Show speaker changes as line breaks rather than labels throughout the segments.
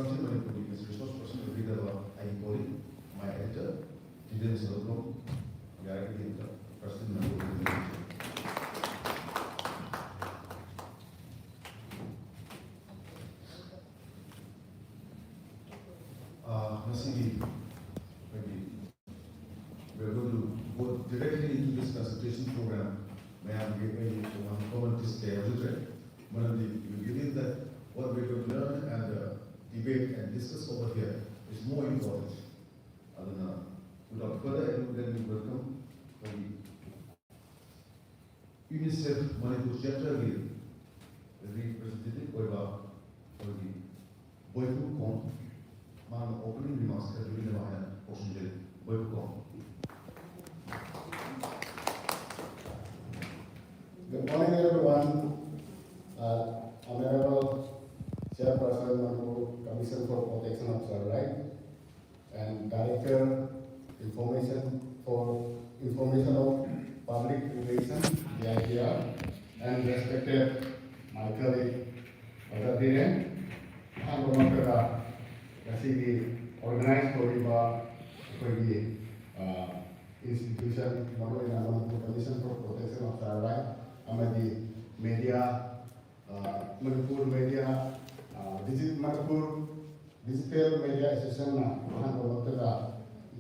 Consultation Manipuri resource person will be the I calling my editor, Jidan Selvam, directly the President Manipuri. We are going to go directly into this consultation program. May I give one comment this day? One of the beginning that what we're going to learn and debate and discuss over here is more important. Without further ado, then we welcome the UNICEF Manipur chapter here, representative of the Boyfu Kong. My opening remarks are during the portion Boyfu Kong.
Good morning, everyone. Honorable Chairperson of the Commission for Protection of Child Rights and Director Information of Public Relations, DIPR, and respected my colleague, Dr. Diren, and Romakara, the organized Koriba, institution, Commission for Protection of Child Rights, Amadi Media, Manipur Media, Manipur Digital Media Association, Romakara,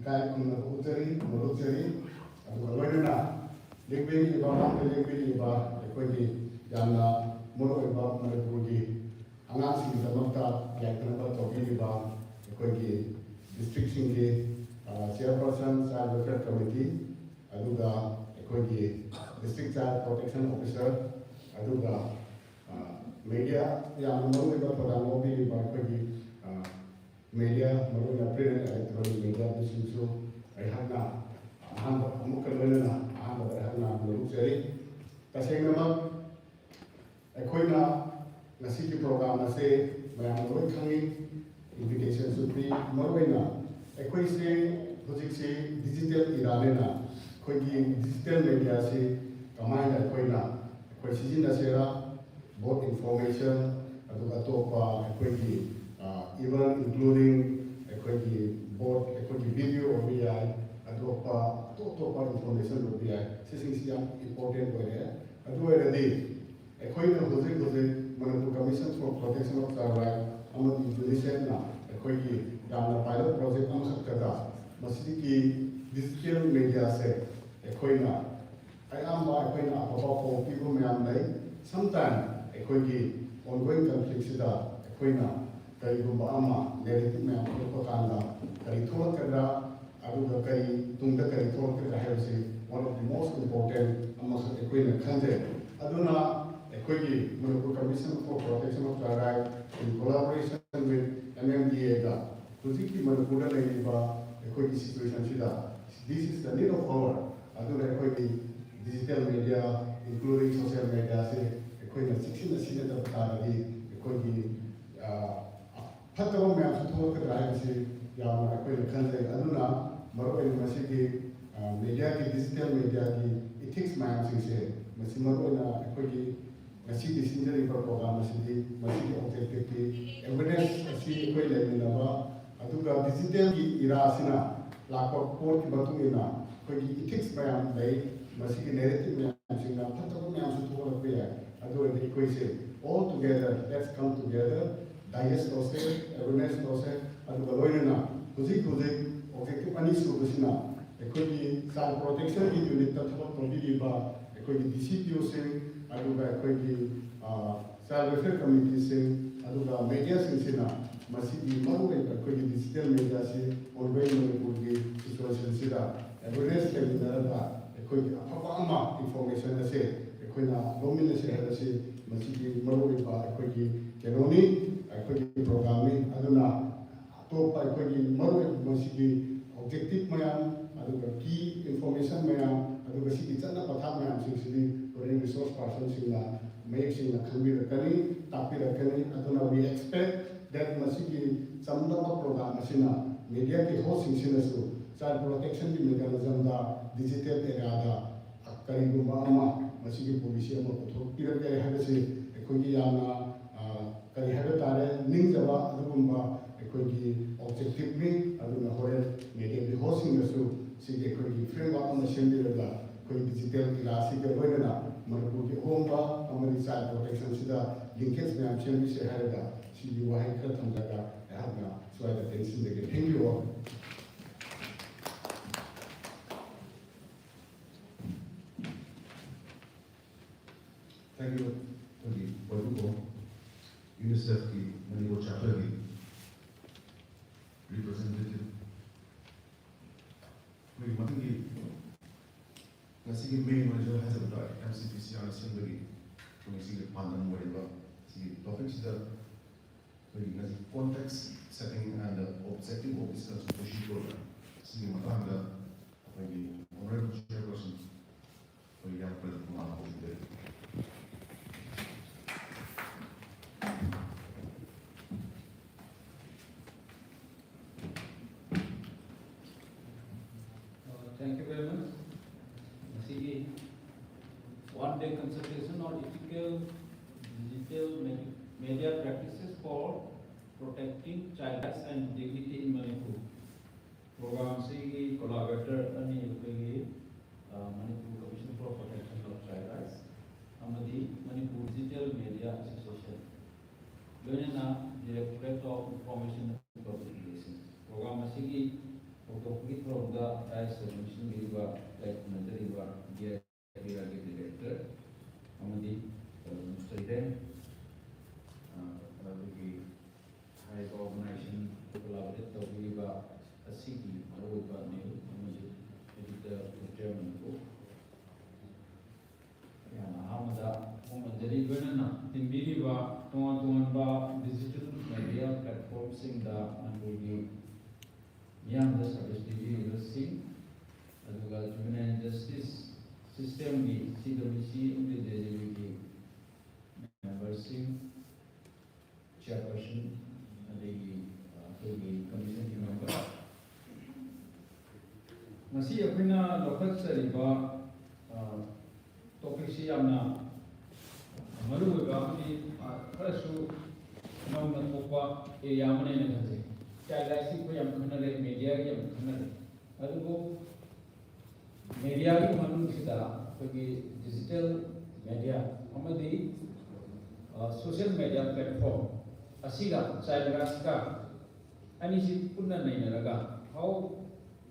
Ikai Kunutari, Mulutari, and Walena, Liquid Iba, Liquid Iba, Equity, Yana, Moro Iba, Manipuri, Anasi, the Nota, Yakanaba, Toki Iba, Equity, District Singhi, Chairperson, Child Welfare Committee, Aduga, Equity, District Child Protection Officer, Aduga, Media, Yamamu Iba, Todamobi, Equity, Media, Maruna Print, Electronic Media, Business, Rehana, Mukalena, Ahana, Luxury, Tasengama, Equina, the city program, I say, Mayam coming, invitation to be Morwena, Equisi, Project Digital Iranena, Quigi, Digital Media, say, Command Equina, Equisition Nasera, both information, Adugatopa, Equigi. Even including both video or VI, total information will be this is important way. Already, Manipur Commission for Protection of Child Rights, UNICEF now, pilot project digital media say, I am people sometimes ongoing conflicts Karigumba ama narrative me amko kanda kari thol kada aduga kari tungda kari thol kada haise one of the most important among the equine khanje aduna equine Manipur Commission for Protection of Child Rights in collaboration with MMDA ga tujiki Manipur la liba equine situation sida this is the need of our aduna equine digital media including social media se equine 16 sine da taradi equine Fatawam yang suatu kerajaan yang aku lakukan saya aduna maruai masih media digital media ethics macam sih masih maruai aku masih di sini program masih objektif evidence masih aku lagi nama aduga digital era sina lakor port batu ina aku ethics macam baik masih narrative macam sih na fatawam yang suatu kerajaan aduga aku sih all together let's come together. Digest process, awareness process, and the Loyana, Kuzik, objective Anisu Kusina, equity, child protection unit that what Pondiba, equity DCPO sing, Aduga equity, child welfare committee sing, Aduga media sing, Masidi Maru, equity digital media sing, ongoing Manipuri situation sida, awareness can be equity, Papa information as a, equity, nomination as a, Masidi Maru, equity, Kenoni. Equity programming, aduna top equity maru masigi objective mayam, aduga key information mayam, aduga sigi chana patha mayam sigi during resource person singna make singna khambi rakani, tapi rakani, aduna we expect that masigi samdama program asina media ki host singna su child protection ki mechanism da digital era da kari gumba ama masigi policy ama puthok pirake hadase equity yana ꯀꯔꯤ ꯍꯥꯏꯕ ꯇꯥꯔꯦ ꯅꯤꯡꯖꯕ ꯑꯗꯨꯒꯨꯝꯕ ꯑꯩꯈꯣꯏꯒꯤ ꯑꯣꯕꯖꯦꯛꯇꯤꯚꯅꯤ ꯑꯗꯨꯅ ꯍꯣꯔꯦꯟ ꯃꯦꯗꯤꯌꯝꯒꯤ ꯍꯣꯁꯁꯤꯡꯅꯁꯨ ꯁꯤꯒꯤ ꯑꯩꯈꯣꯏꯒꯤ framework ꯑꯃ ꯁꯦꯝꯕꯤꯔꯒ ꯑꯩꯈꯣꯏ ꯗꯤꯖꯤꯇꯦꯜ ꯏꯔꯥꯁꯤꯒ ꯂꯣꯏꯅꯅ ꯃꯅꯤꯄꯨꯔꯒꯤ ꯑꯍꯣꯡꯕ ꯑꯃꯗꯤ ꯆꯥꯏꯜ ꯄ꯭ꯔꯣꯇꯦꯛꯁꯟꯁꯤꯗ ꯂꯤꯡꯀꯦꯖ ꯃꯌꯥꯝ ꯁꯦꯝꯕꯤꯁꯦ ꯍꯥꯏꯔꯒ ꯁꯤꯒꯤ ꯋꯥꯍꯩ ꯈꯔ ꯊꯝꯖꯔꯒ ꯑꯩꯍꯥꯛꯅ ꯁ꯭ꯋꯥꯏꯗ ꯇꯦꯟꯁꯤꯟꯖꯒꯦ ꯊꯦꯡꯕꯤꯌꯨ.
Thank you to the Portugal, UNICEF, the Manipur chapter, the representative. We want to the main manager has a MCPC on a single we see the pandan whatever. See topics the context setting and the objective of this consultation program. See Matanga, the honorable chairperson for young president.
Thank you very much. See, one-day consultation on ethical digital media practices for protecting child rights and dignity in Manipur. Program C collaborator ani Manipur Commission for Protection of Child Rights. Amadi Manipur Digital Media Association. Loinana Directorate of Information and Public Relations. Program C from the as mission like Director, Amadi Mr. Iden, high organization collaborated to give a city, Maruba new, editor German book. Hamada, Homandari Venana, Timbiriva, Tuanba, digital media platforms in the Manipuri. Young service delivery, as juvenile justice system, CWC, the members, chairperson, and the commission member. Masi apna local sariba topic si amna maru gamni karasu nauna topa e yamane ne bhaje. Child rights को यम खन्ना ले media की यम खन्ना ले अरे वो media की मालूम किसी क्योंकि digital media हमारी social media platform असीगा child rights का अनिश्चित पुनः नहीं लगा how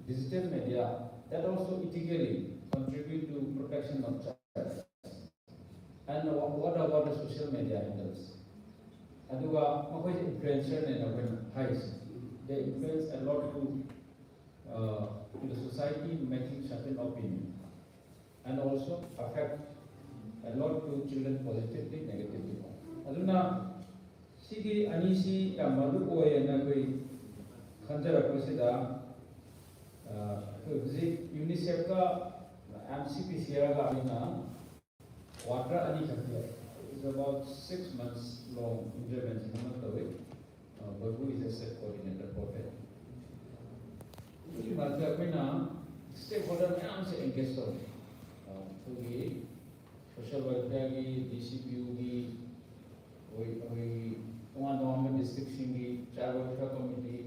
digital media that also ethically contribute to protection of child and what about the social media handles अदुगा मकोई influencer ने ना कोई highs they influence a lot to the society making certain opinion and also affect a lot to children positively, negatively. Aduna sigi anisi yamalu oye na koi khanjara kosida UNICEF ka MCPC ga ina water ani thakya is about 6 months long intervention of the but who is a set coordinator for that? Stakeholder may engage to the social welfare, DCPU, one district child welfare committee,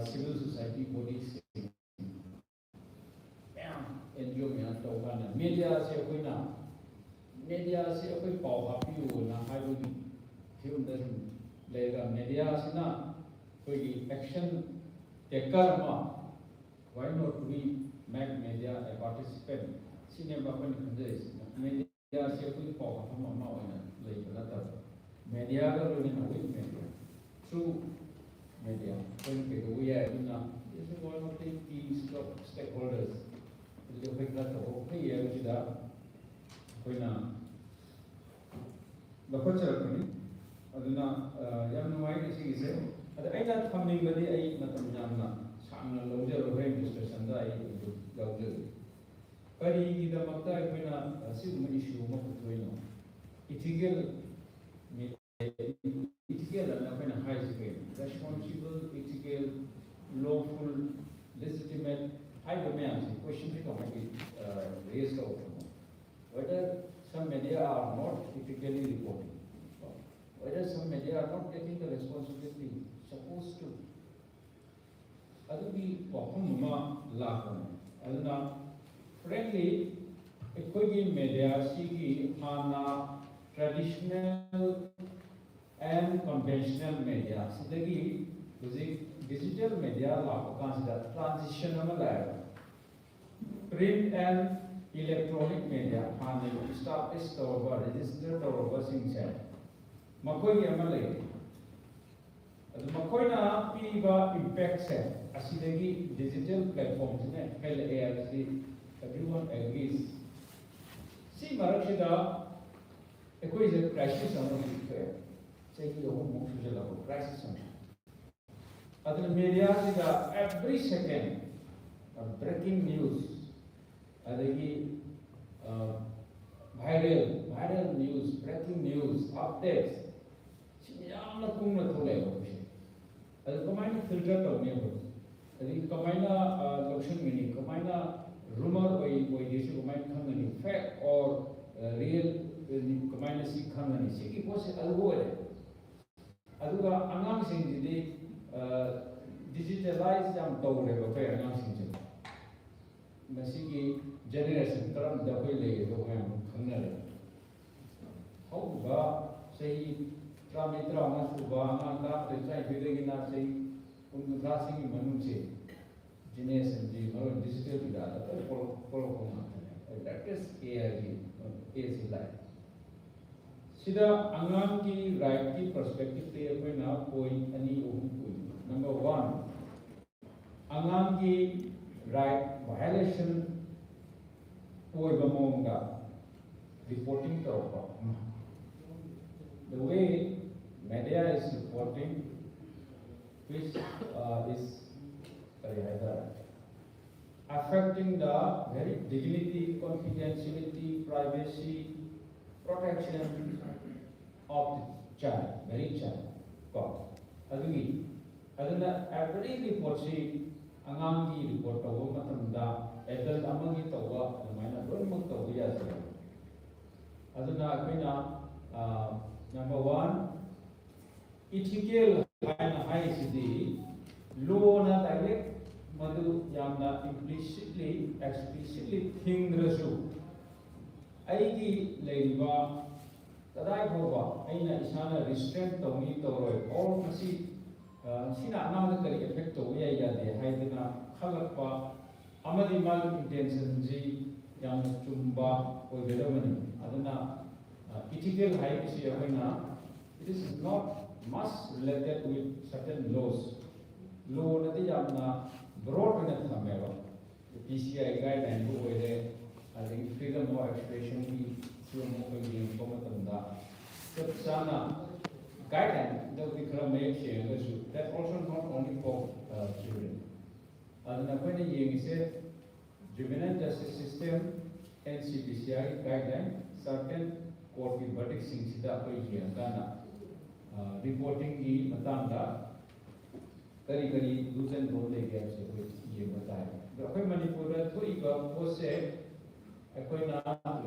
civil society bodies, NGO, media say power media action why not we make media a participant? Cinema media media through media. We are this is one of the key stakeholders. Aduna yam nuai isi ise ada aina family badi ai matam jamna samna loje rohe discussion da ai gauje kari ida makta ai pina sigma issue ma kutoino ethical na pina high scale responsible ethical lawful legitimate high domain question to raise whether some media are not typically reporting, whereas some media are not taking the responsibility supposed to. Adugi wafam lakana. Aduna frankly, ekogi media sigi hana traditional and conventional media. Sidagi digital media lakukan transition amalaya. Print and electronic media hana established or registered or singset. Makoi amalaya. Makoina piba impact set asidagi digital platforms ne LALC everyone agrees. Si marakshida ekoi is a crisis on the say the home of crisis on. Other media is every second breaking news. Adagi viral news, breaking news, updates. Siyamna kumna thole. Kamaina filter tawne ho. Adi kamaina location mini, kamaina rumor oi desu kamaina khangani fact or real kamaina si khangani. Siki pose algo ere. Aduga angang sing jidi digitalize jam tawre ba fe angang sing jidi. Masiki generation karam da koi le do ngam khangnare. How ba say Tramitra Masuba, Nanda, the Chai Vidagina say, Unclassing in Manuche, Genius and the Maroon digital data, follow that is AIG, ASC life. Sida Anganki right perspective there now point any number one, Anganki right violation Poibamonga reporting to the way media is reporting, which is affecting the very dignity, confidentiality, privacy, protection of the child, very child. Aduna every report see angangi report tawo matamda adult amangi tawa maina ronmak tawo yasa. Aduna akoina number one, ethical high city, law na direct, madu yamna implicitly, explicitly think rasu. Aigi leiba, tadai bova, aina isana restraint tawni tawroi, all kasi sina anam kari effect tawiya ya de haidina khalakpa amadi mal intention ji yamna chumba oi vedamani aduna ethical high issue it is not much related with certain laws. Law na di yamna broad na thameva. The PCI guideline ko wede I think freedom of expression ki sumo ko yung komatanda. So sana guideline that we can make share that also not only for children. Aduna ko ni yung ise juvenile justice system NCPCI guideline certain court की verdict सिंसिता कोई किया गाना reporting की मतंगा करी do's and don'ts लेके आपसे कोई ये बताए तो कोई मणिपुर में कोई पोस्ट से कोई ना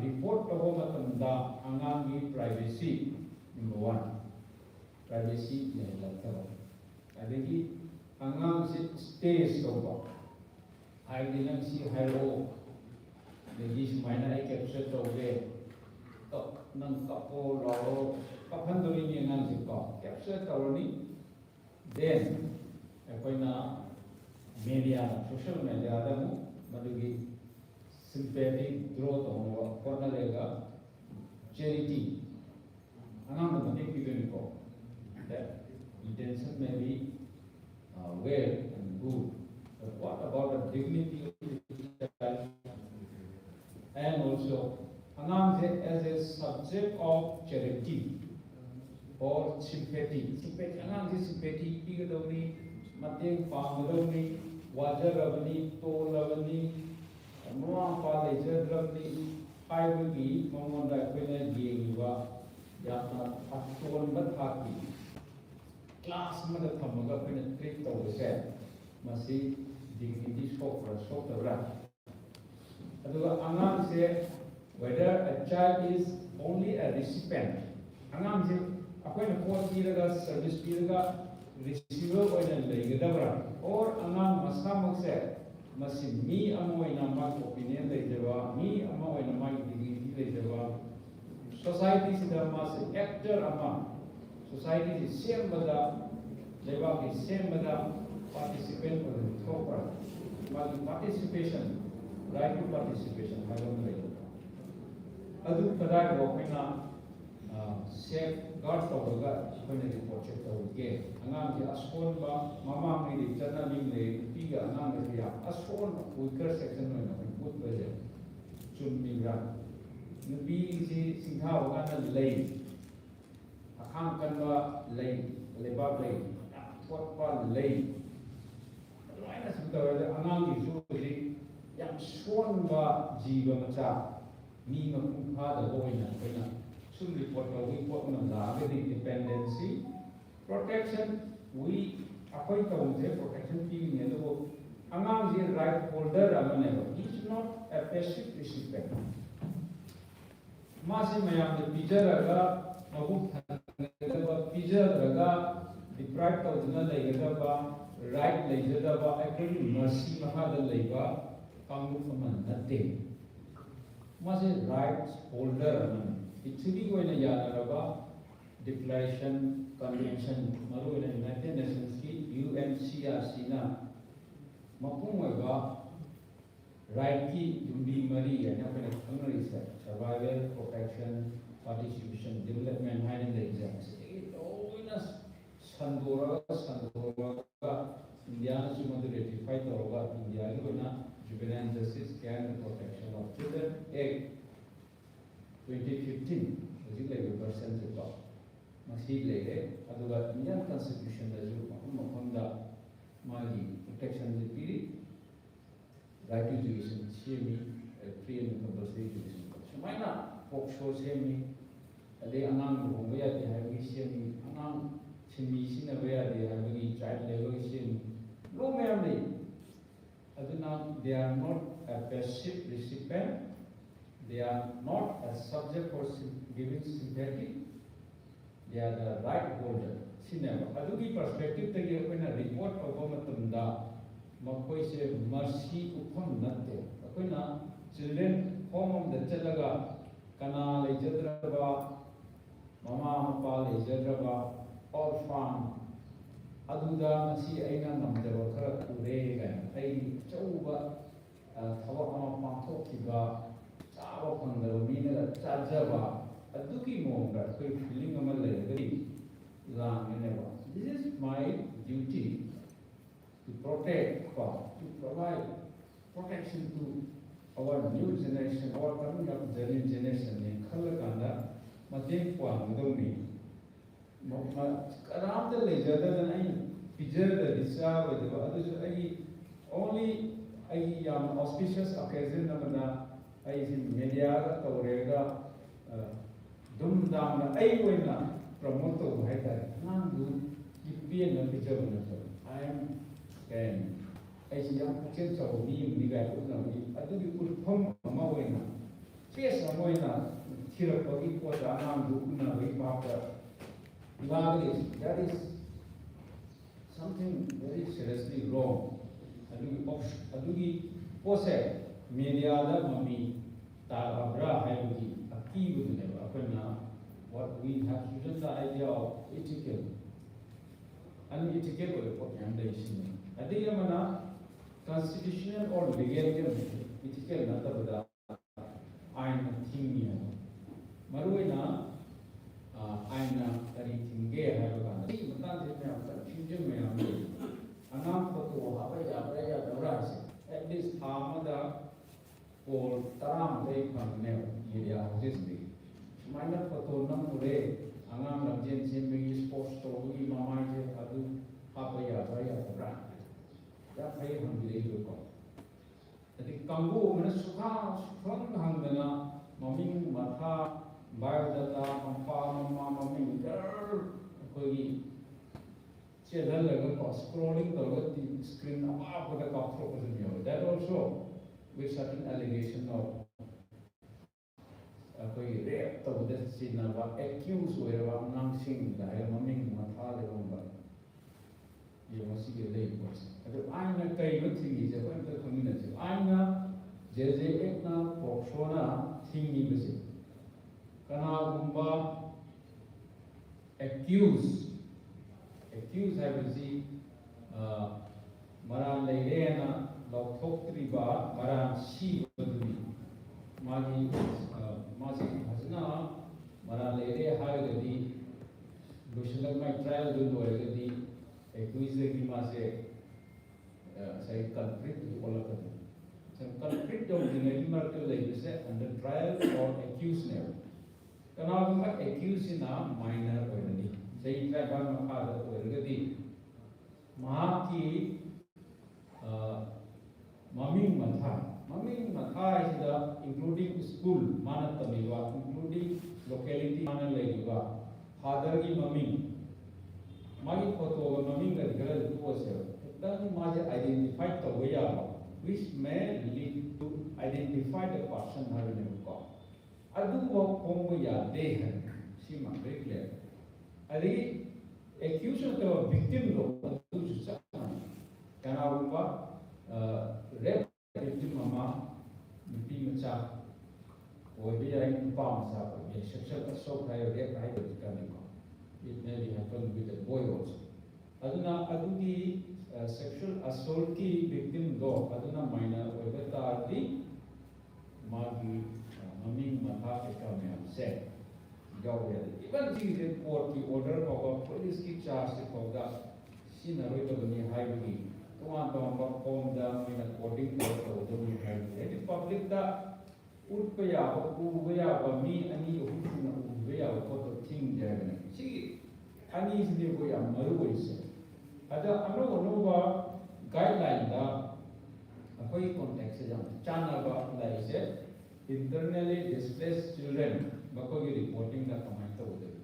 report तो वो मतंगा अंगांग की privacy number one privacy नहीं लगता है अभी अंगांग से space तो वो हाई दिनंग सी हाई रो लेकिन इस महीना एक एपिसोड तो वो nang kapo laro kapan dori ni ngang jiko capture tawani then akoina media social media da mu madugi sympathy growth on corner lega charity anang da manik biduni ko that intention may be well and good but what about the dignity of the child and also as a subject of charity or sympathy. Sympathy, Pigadoni, Mateng Pangadoni, Wajarabani, Tolabani, Noa Palaja Rabni, Highway, Mamanda Pena Giva, Yata, Akon Bathaki, class Madatamaga penetrate over set, Masi, dignity scope for a sort of rat. Angan said, whether a child is only a recipient. Angamse akoina pot piraga service piraga receiver oina leigadabra or angam masamakse masi mi amoina mag opinion leidaba mi amoina mag dignity leidaba society sida mas actor ama society is same bada leba is same bada participant or proper mag participation right to participation hagam leidaba adu kada ko kaina safe guard tawga akoina report check tawge angam ji asol ba mama ngi chana ning le piga angam le ya asol weaker section no na put bele chum mingra nubi si singha wa na lei akhang kan wa lei leba lei pot pa lei laina sim tawga angam ji su ji yang son ba jiba macha mi ma pha da boina kaina soon report we put on the dependency protection we appoint the protection being in the book among the right holder amane he is not a passive recipient masi mayam the picture aga mabu the picture aga deprived of the legaba right legaba actually mercy mahada lega kamu faman natte masi right holder amane Actually, when a Yanaraba Declaration Convention, Maru in United Nations, UNCRC, Mapumaga, right key, Dumbi Marie, and survival, protection, participation, development, hiding the exams. It always Sandora, India, to ratify the Oga, India, juvenile justice, and protection of children, 2015, like a percentage of Masi Lady, other Indian Constitution, the Makonda Mali protection the period, right to education, CME, free and compulsory education. So, why not? Folk show CME, they anang where they have CME, anang Simi Sina where they have any child level CME. No, merely, they are not a passive recipient. They are not a subject for giving sympathy. They are the right holder. Cinema. Adugi perspective tagi apna report obamatunda makoise mercy upon natte. Apna children home of the chalaga kana lejadraba mama mapa lejadraba orphan aduda masi aina namdaba khara kurega ai chauba thawa ama pangthokkiba this is my duty to protect, to provide protection to our new generation, our coming up generation. In Kalakanda, Matin Kwangdomi, around the ledger, then I picture the desire with the others. Only I am auspicious occasion. I media Torega Dum Dam, I win promote of Hatter. Nandu, you be a picture. I am I see young kids of me, I do you put home a moina. Face a moina, Tirapo equal Anandu, that is something very seriously wrong. Adugi pose. Media MAMI Tabra Hayabuki, a key with what we have chosen the idea of ethical. Unethical recommendation. Adiyamana constitutional or legal ethical Natabada I'm Timia. Maruina I'm Taritinge Havagan. Anam Patu Havaya Ras. At least Hamada or Taram Lake from Nev, area this day. Minor Patonam Ray, Anam Jen Simbi sports story, Mama Adu, Papaya, Raya, Brand. That way from the age of God. The Kambu, Minasuka, from Hangana, Maming, Mata, Biodata, Mampa, Mamma, girl, Kogi. Scrolling the screen above the cockroach. That also with certain allegation of ꯑꯩꯈꯣꯏꯒꯤ ꯔꯦꯞ ꯇꯧꯕꯗ ꯁꯤꯖꯤꯟꯅꯕ ꯑꯦꯀ꯭ꯌꯨꯁ ꯑꯣꯏꯔꯕ ꯑꯉꯥꯡꯁꯤꯡꯗ ꯍꯥꯏꯔꯒ ꯃꯃꯤꯡ ꯃꯊꯥ ꯂꯩꯔꯝꯕ ꯌꯦꯡꯉꯣ ꯁꯤꯒꯤ ꯂꯩ ꯄꯣꯠꯁꯦ ꯑꯗꯨ ꯑꯩꯅ ꯀꯩꯅꯣ ꯊꯤꯡꯉꯤꯁꯦ ꯑꯩꯈꯣꯏ ꯑꯝꯇ ꯈꯪꯃꯤꯟꯅꯁꯦ ꯑꯩꯅ JJAꯛꯅ ꯄꯣꯛꯁꯣꯅ ꯊꯤꯡꯉꯤꯕꯁꯦ ꯀꯅꯥꯒꯨꯝꯕ ꯑꯦꯀ꯭ꯌꯨꯁ ꯍꯥꯏꯕꯁꯤ ꯃꯔꯥꯜ ꯂꯩꯔꯦꯅ ꯂꯧꯊꯣꯛꯇ꯭ꯔꯤꯕ ꯃꯔꯥꯜ ꯁꯤꯕꯗꯨꯅꯤ मासे फजना मरा लेरे हारगदी लोशलक माय ट्रायल दु लोरगदी एक्विज की मासे सही कल्प्रिट ओलकद सम कल्प्रिट दो दिनेरी मार्क लेबसे अंडर ट्रायल और एक्यूज ने कनागुम एक्यूज ना माइनर ओरनी सही ट्रायल मखा ओरगदी महाकी Mami Matha is the including school, Mana Tamiwa, including locality Mana Laiva, Father ki Mami. Magi photo Mami that girl was then Maja identified the way which may lead to identify the person having a call. Adu walk home ya they had Shima very clear. I think accused of the victim law, Kanawumba, rape. Victim mama, nupi macha, oibi ay nupa macha, sexual assault ay rape ay kami ko. It may be happen with a boy also. Aduna adugi sexual assault ki victim do, aduna minor oibi taardi, magi maming matha kami amse. Even the court ki order hoga, police ki charge hoga, sinaroi to bani high Tuan form the according to the public the Utpaya, Ubaya, me, and you Ubaya, what of King Germany. See, uneasily we are Maruis. Other Nova guideline, the Ahoy context, Chana like said, internally displaced children, Bakogi reporting the command of them.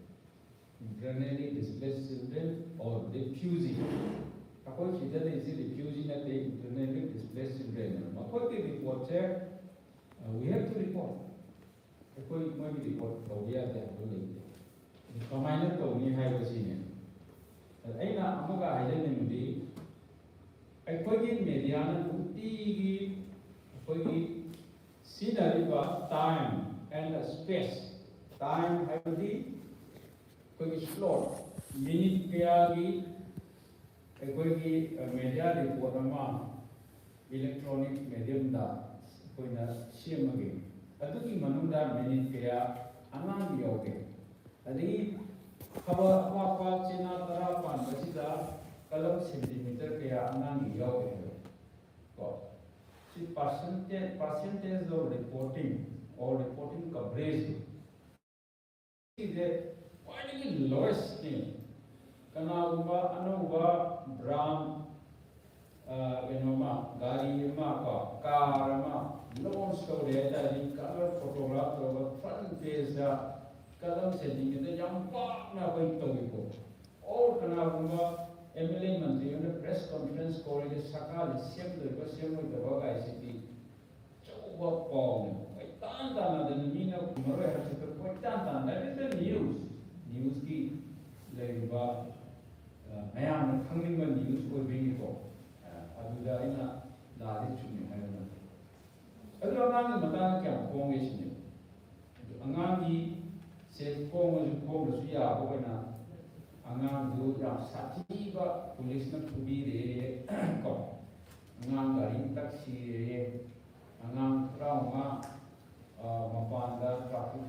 Internally displaced children or refugee. Ako kita ni si refugee na tay internally displaced children. Ako ti report sir, we have to report. Ako mo ni report kawya da ako lagi. Kamay to ni hay kasi niya. Ay na amo ka ay ni mudi. Ay ko media na utigi ako scenery ba time and space. Time hay di ko slot minute kaya ꯑꯩꯈꯣꯏꯒꯤ media report ꯑꯃ electronic ꯃꯦꯗꯤꯌꯝꯗ ꯑꯩꯈꯣꯏꯅ ꯁꯦꯝꯃꯒꯦ ꯑꯗꯨꯒꯤ ꯃꯅꯨꯡꯗ minute ꯀꯌꯥ ꯑꯉꯥꯡ ꯌꯧꯒꯦ ꯑꯗꯒꯤ ꯈꯕꯔ ꯑꯄꯥꯛꯄ ꯆꯦꯅꯥ ꯇꯔꯥ ꯄꯥꯟꯕꯁꯤꯗ ꯀꯂꯝ ꯁꯦꯟꯇꯤꯃꯤꯇꯔ ꯀꯌꯥ ꯑꯉꯥꯡꯒꯤ ꯌꯥꯎꯒꯦ ꯀꯣ ꯁꯤ percentage of reporting or reporting coverage ꯁꯤꯁꯦ ꯈ꯭ꯋꯥꯏꯗꯒꯤ lowestꯅꯤ Kanagumba anuba brand kenoma gari ma car ma launch ko deta di color photograph ko front page da kalam centimeter jam pa na koi to ko or kanagumba MLA mantri on press conference ko le sakal sem de ko sem de ba ga ICT choba pong ai tan na de ni na maro ha se ko tan that is the news ki le ba mayam khangning man news ko bring ko aduda ina la de chumi hayna adu angang mata kya pong is ni angang gi se pong su ya ko na angang du ya sati ba police na kubi re ko angang gari taxi re angang trauma mapanda traffic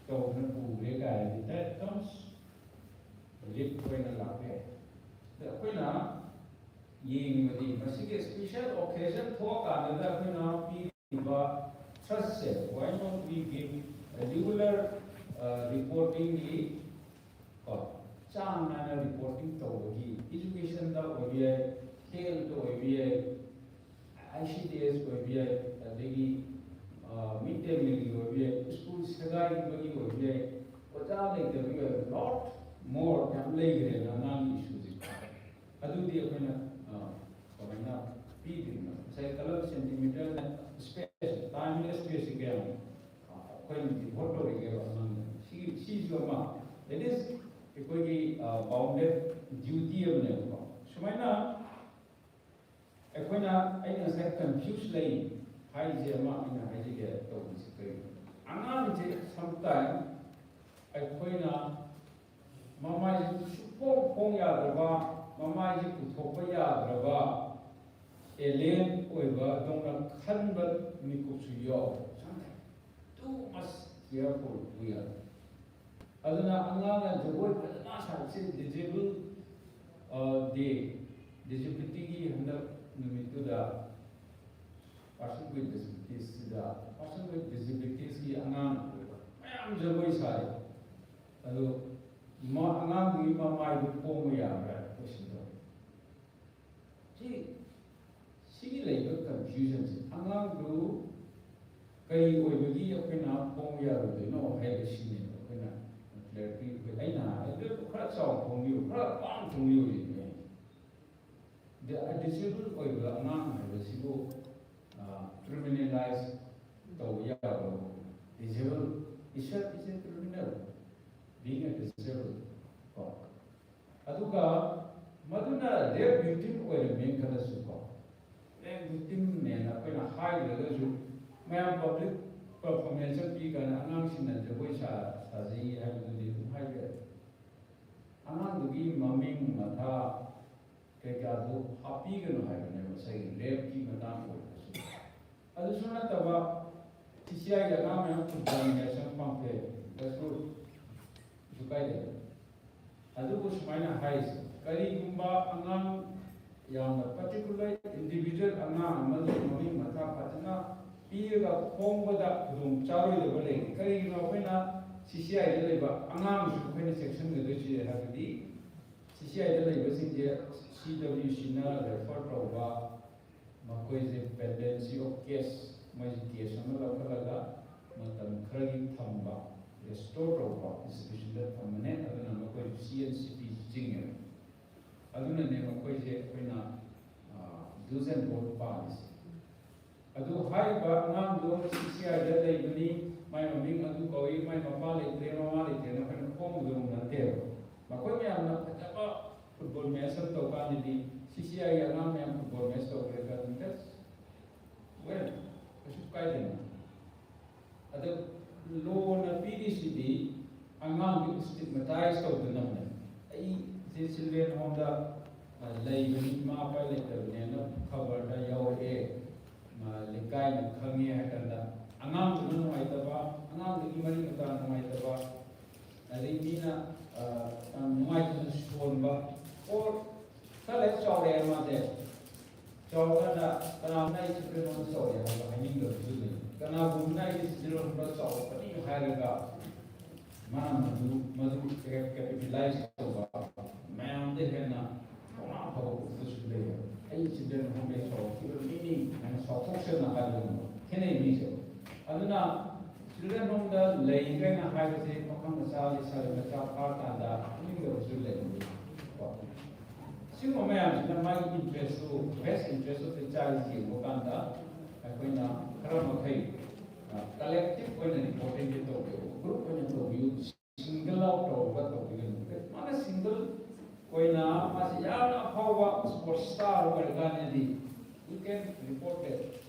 to na pu re ga that comes lift koina lakhe the koina ying madi masige special occasion thoka nada koina pi ba trust se why not we give a regular reporting li chang na reporting to gi education da obiya khel to obiya ICDS obiya adegi midday meal obiya school sagai gi obiya oja like the lot more than later than issues. Adu the say color centimeter space, time space again. When bounded duty of Sumaina Equina, I say confused lay, high German in a high get Angan sometime Equina Mama is Ponya Rava, Mama is Putopaya Rava, Elaine over Donna Canberra Mikusuyo. Too much careful we are. Adana Angana, the word Adana said disabled disability and the person with disabilities, the person with disabilities, Angan, I am the voice high. Although Angan, we might be Pomia, question. See, labor confusions. Angan grew. Kay oibagi apena Pomia, they know how to see it. I don't crack out from you, crack on from you. The disabled oiba among the civil criminalized the disabled is a criminal, being a disabled. Aduga Maduna, their victim or a main color super. Then victim men up in a high level, my public performance of big and announcing that the voice as he had to do higher. Among the game, mumming, mata, Kekado, happy and I never say, rape king and down. Additional Tava, Tisia Yanama to bring a some pamphlet. That's good. To guide it. Adubus minor highs, Karigumba, Anam, Yan, particular individual Anam, Mother, Mummy, Mata, Patana, Piga, Pomba, Dum, Charu, the Valley, Karigina, CCI deliver, Anam, should section with which they have to be. CCI deliver in the CWC now, the photo Makoi's dependency of case, my case, and the Kalaga, Matam Kragi Tamba, the store of institution that permanent, and then Makoi CNCP Junior. Aduna name of Koise, do's and both parties. Adu high Barnam, do CCI delivery, my maming, Adu Koi, my Mamali, Tremamali, and home room and there. Makoi, I'm not football match of the quantity, CCI and football match of the test. Well, I should guide them. At the low on PDCD, among stigmatized of the number. This is where on the lay map later, covered the your air, the guy come here and the amount of no idea, amount the money about no idea. Arimina might be or select sorry, I'm there. Jordan, Kana night to bring on sorry, I need to do it. Kana would night is 0 plus all, but you had a guy. Man, Madu capitalized over. Man, they had not hope this player. I didn't have a sort of meaning and so function of Hallelujah. Can I meet it? Aduna, children on the lay and a high say, Pocahontas, the part and the children. Single man, the my interest to best interest of the child in Uganda, Aquina, Karamakay, collective when an important group when you single out of what of you. Not a single when a power sports star or Ganadi, you can report it.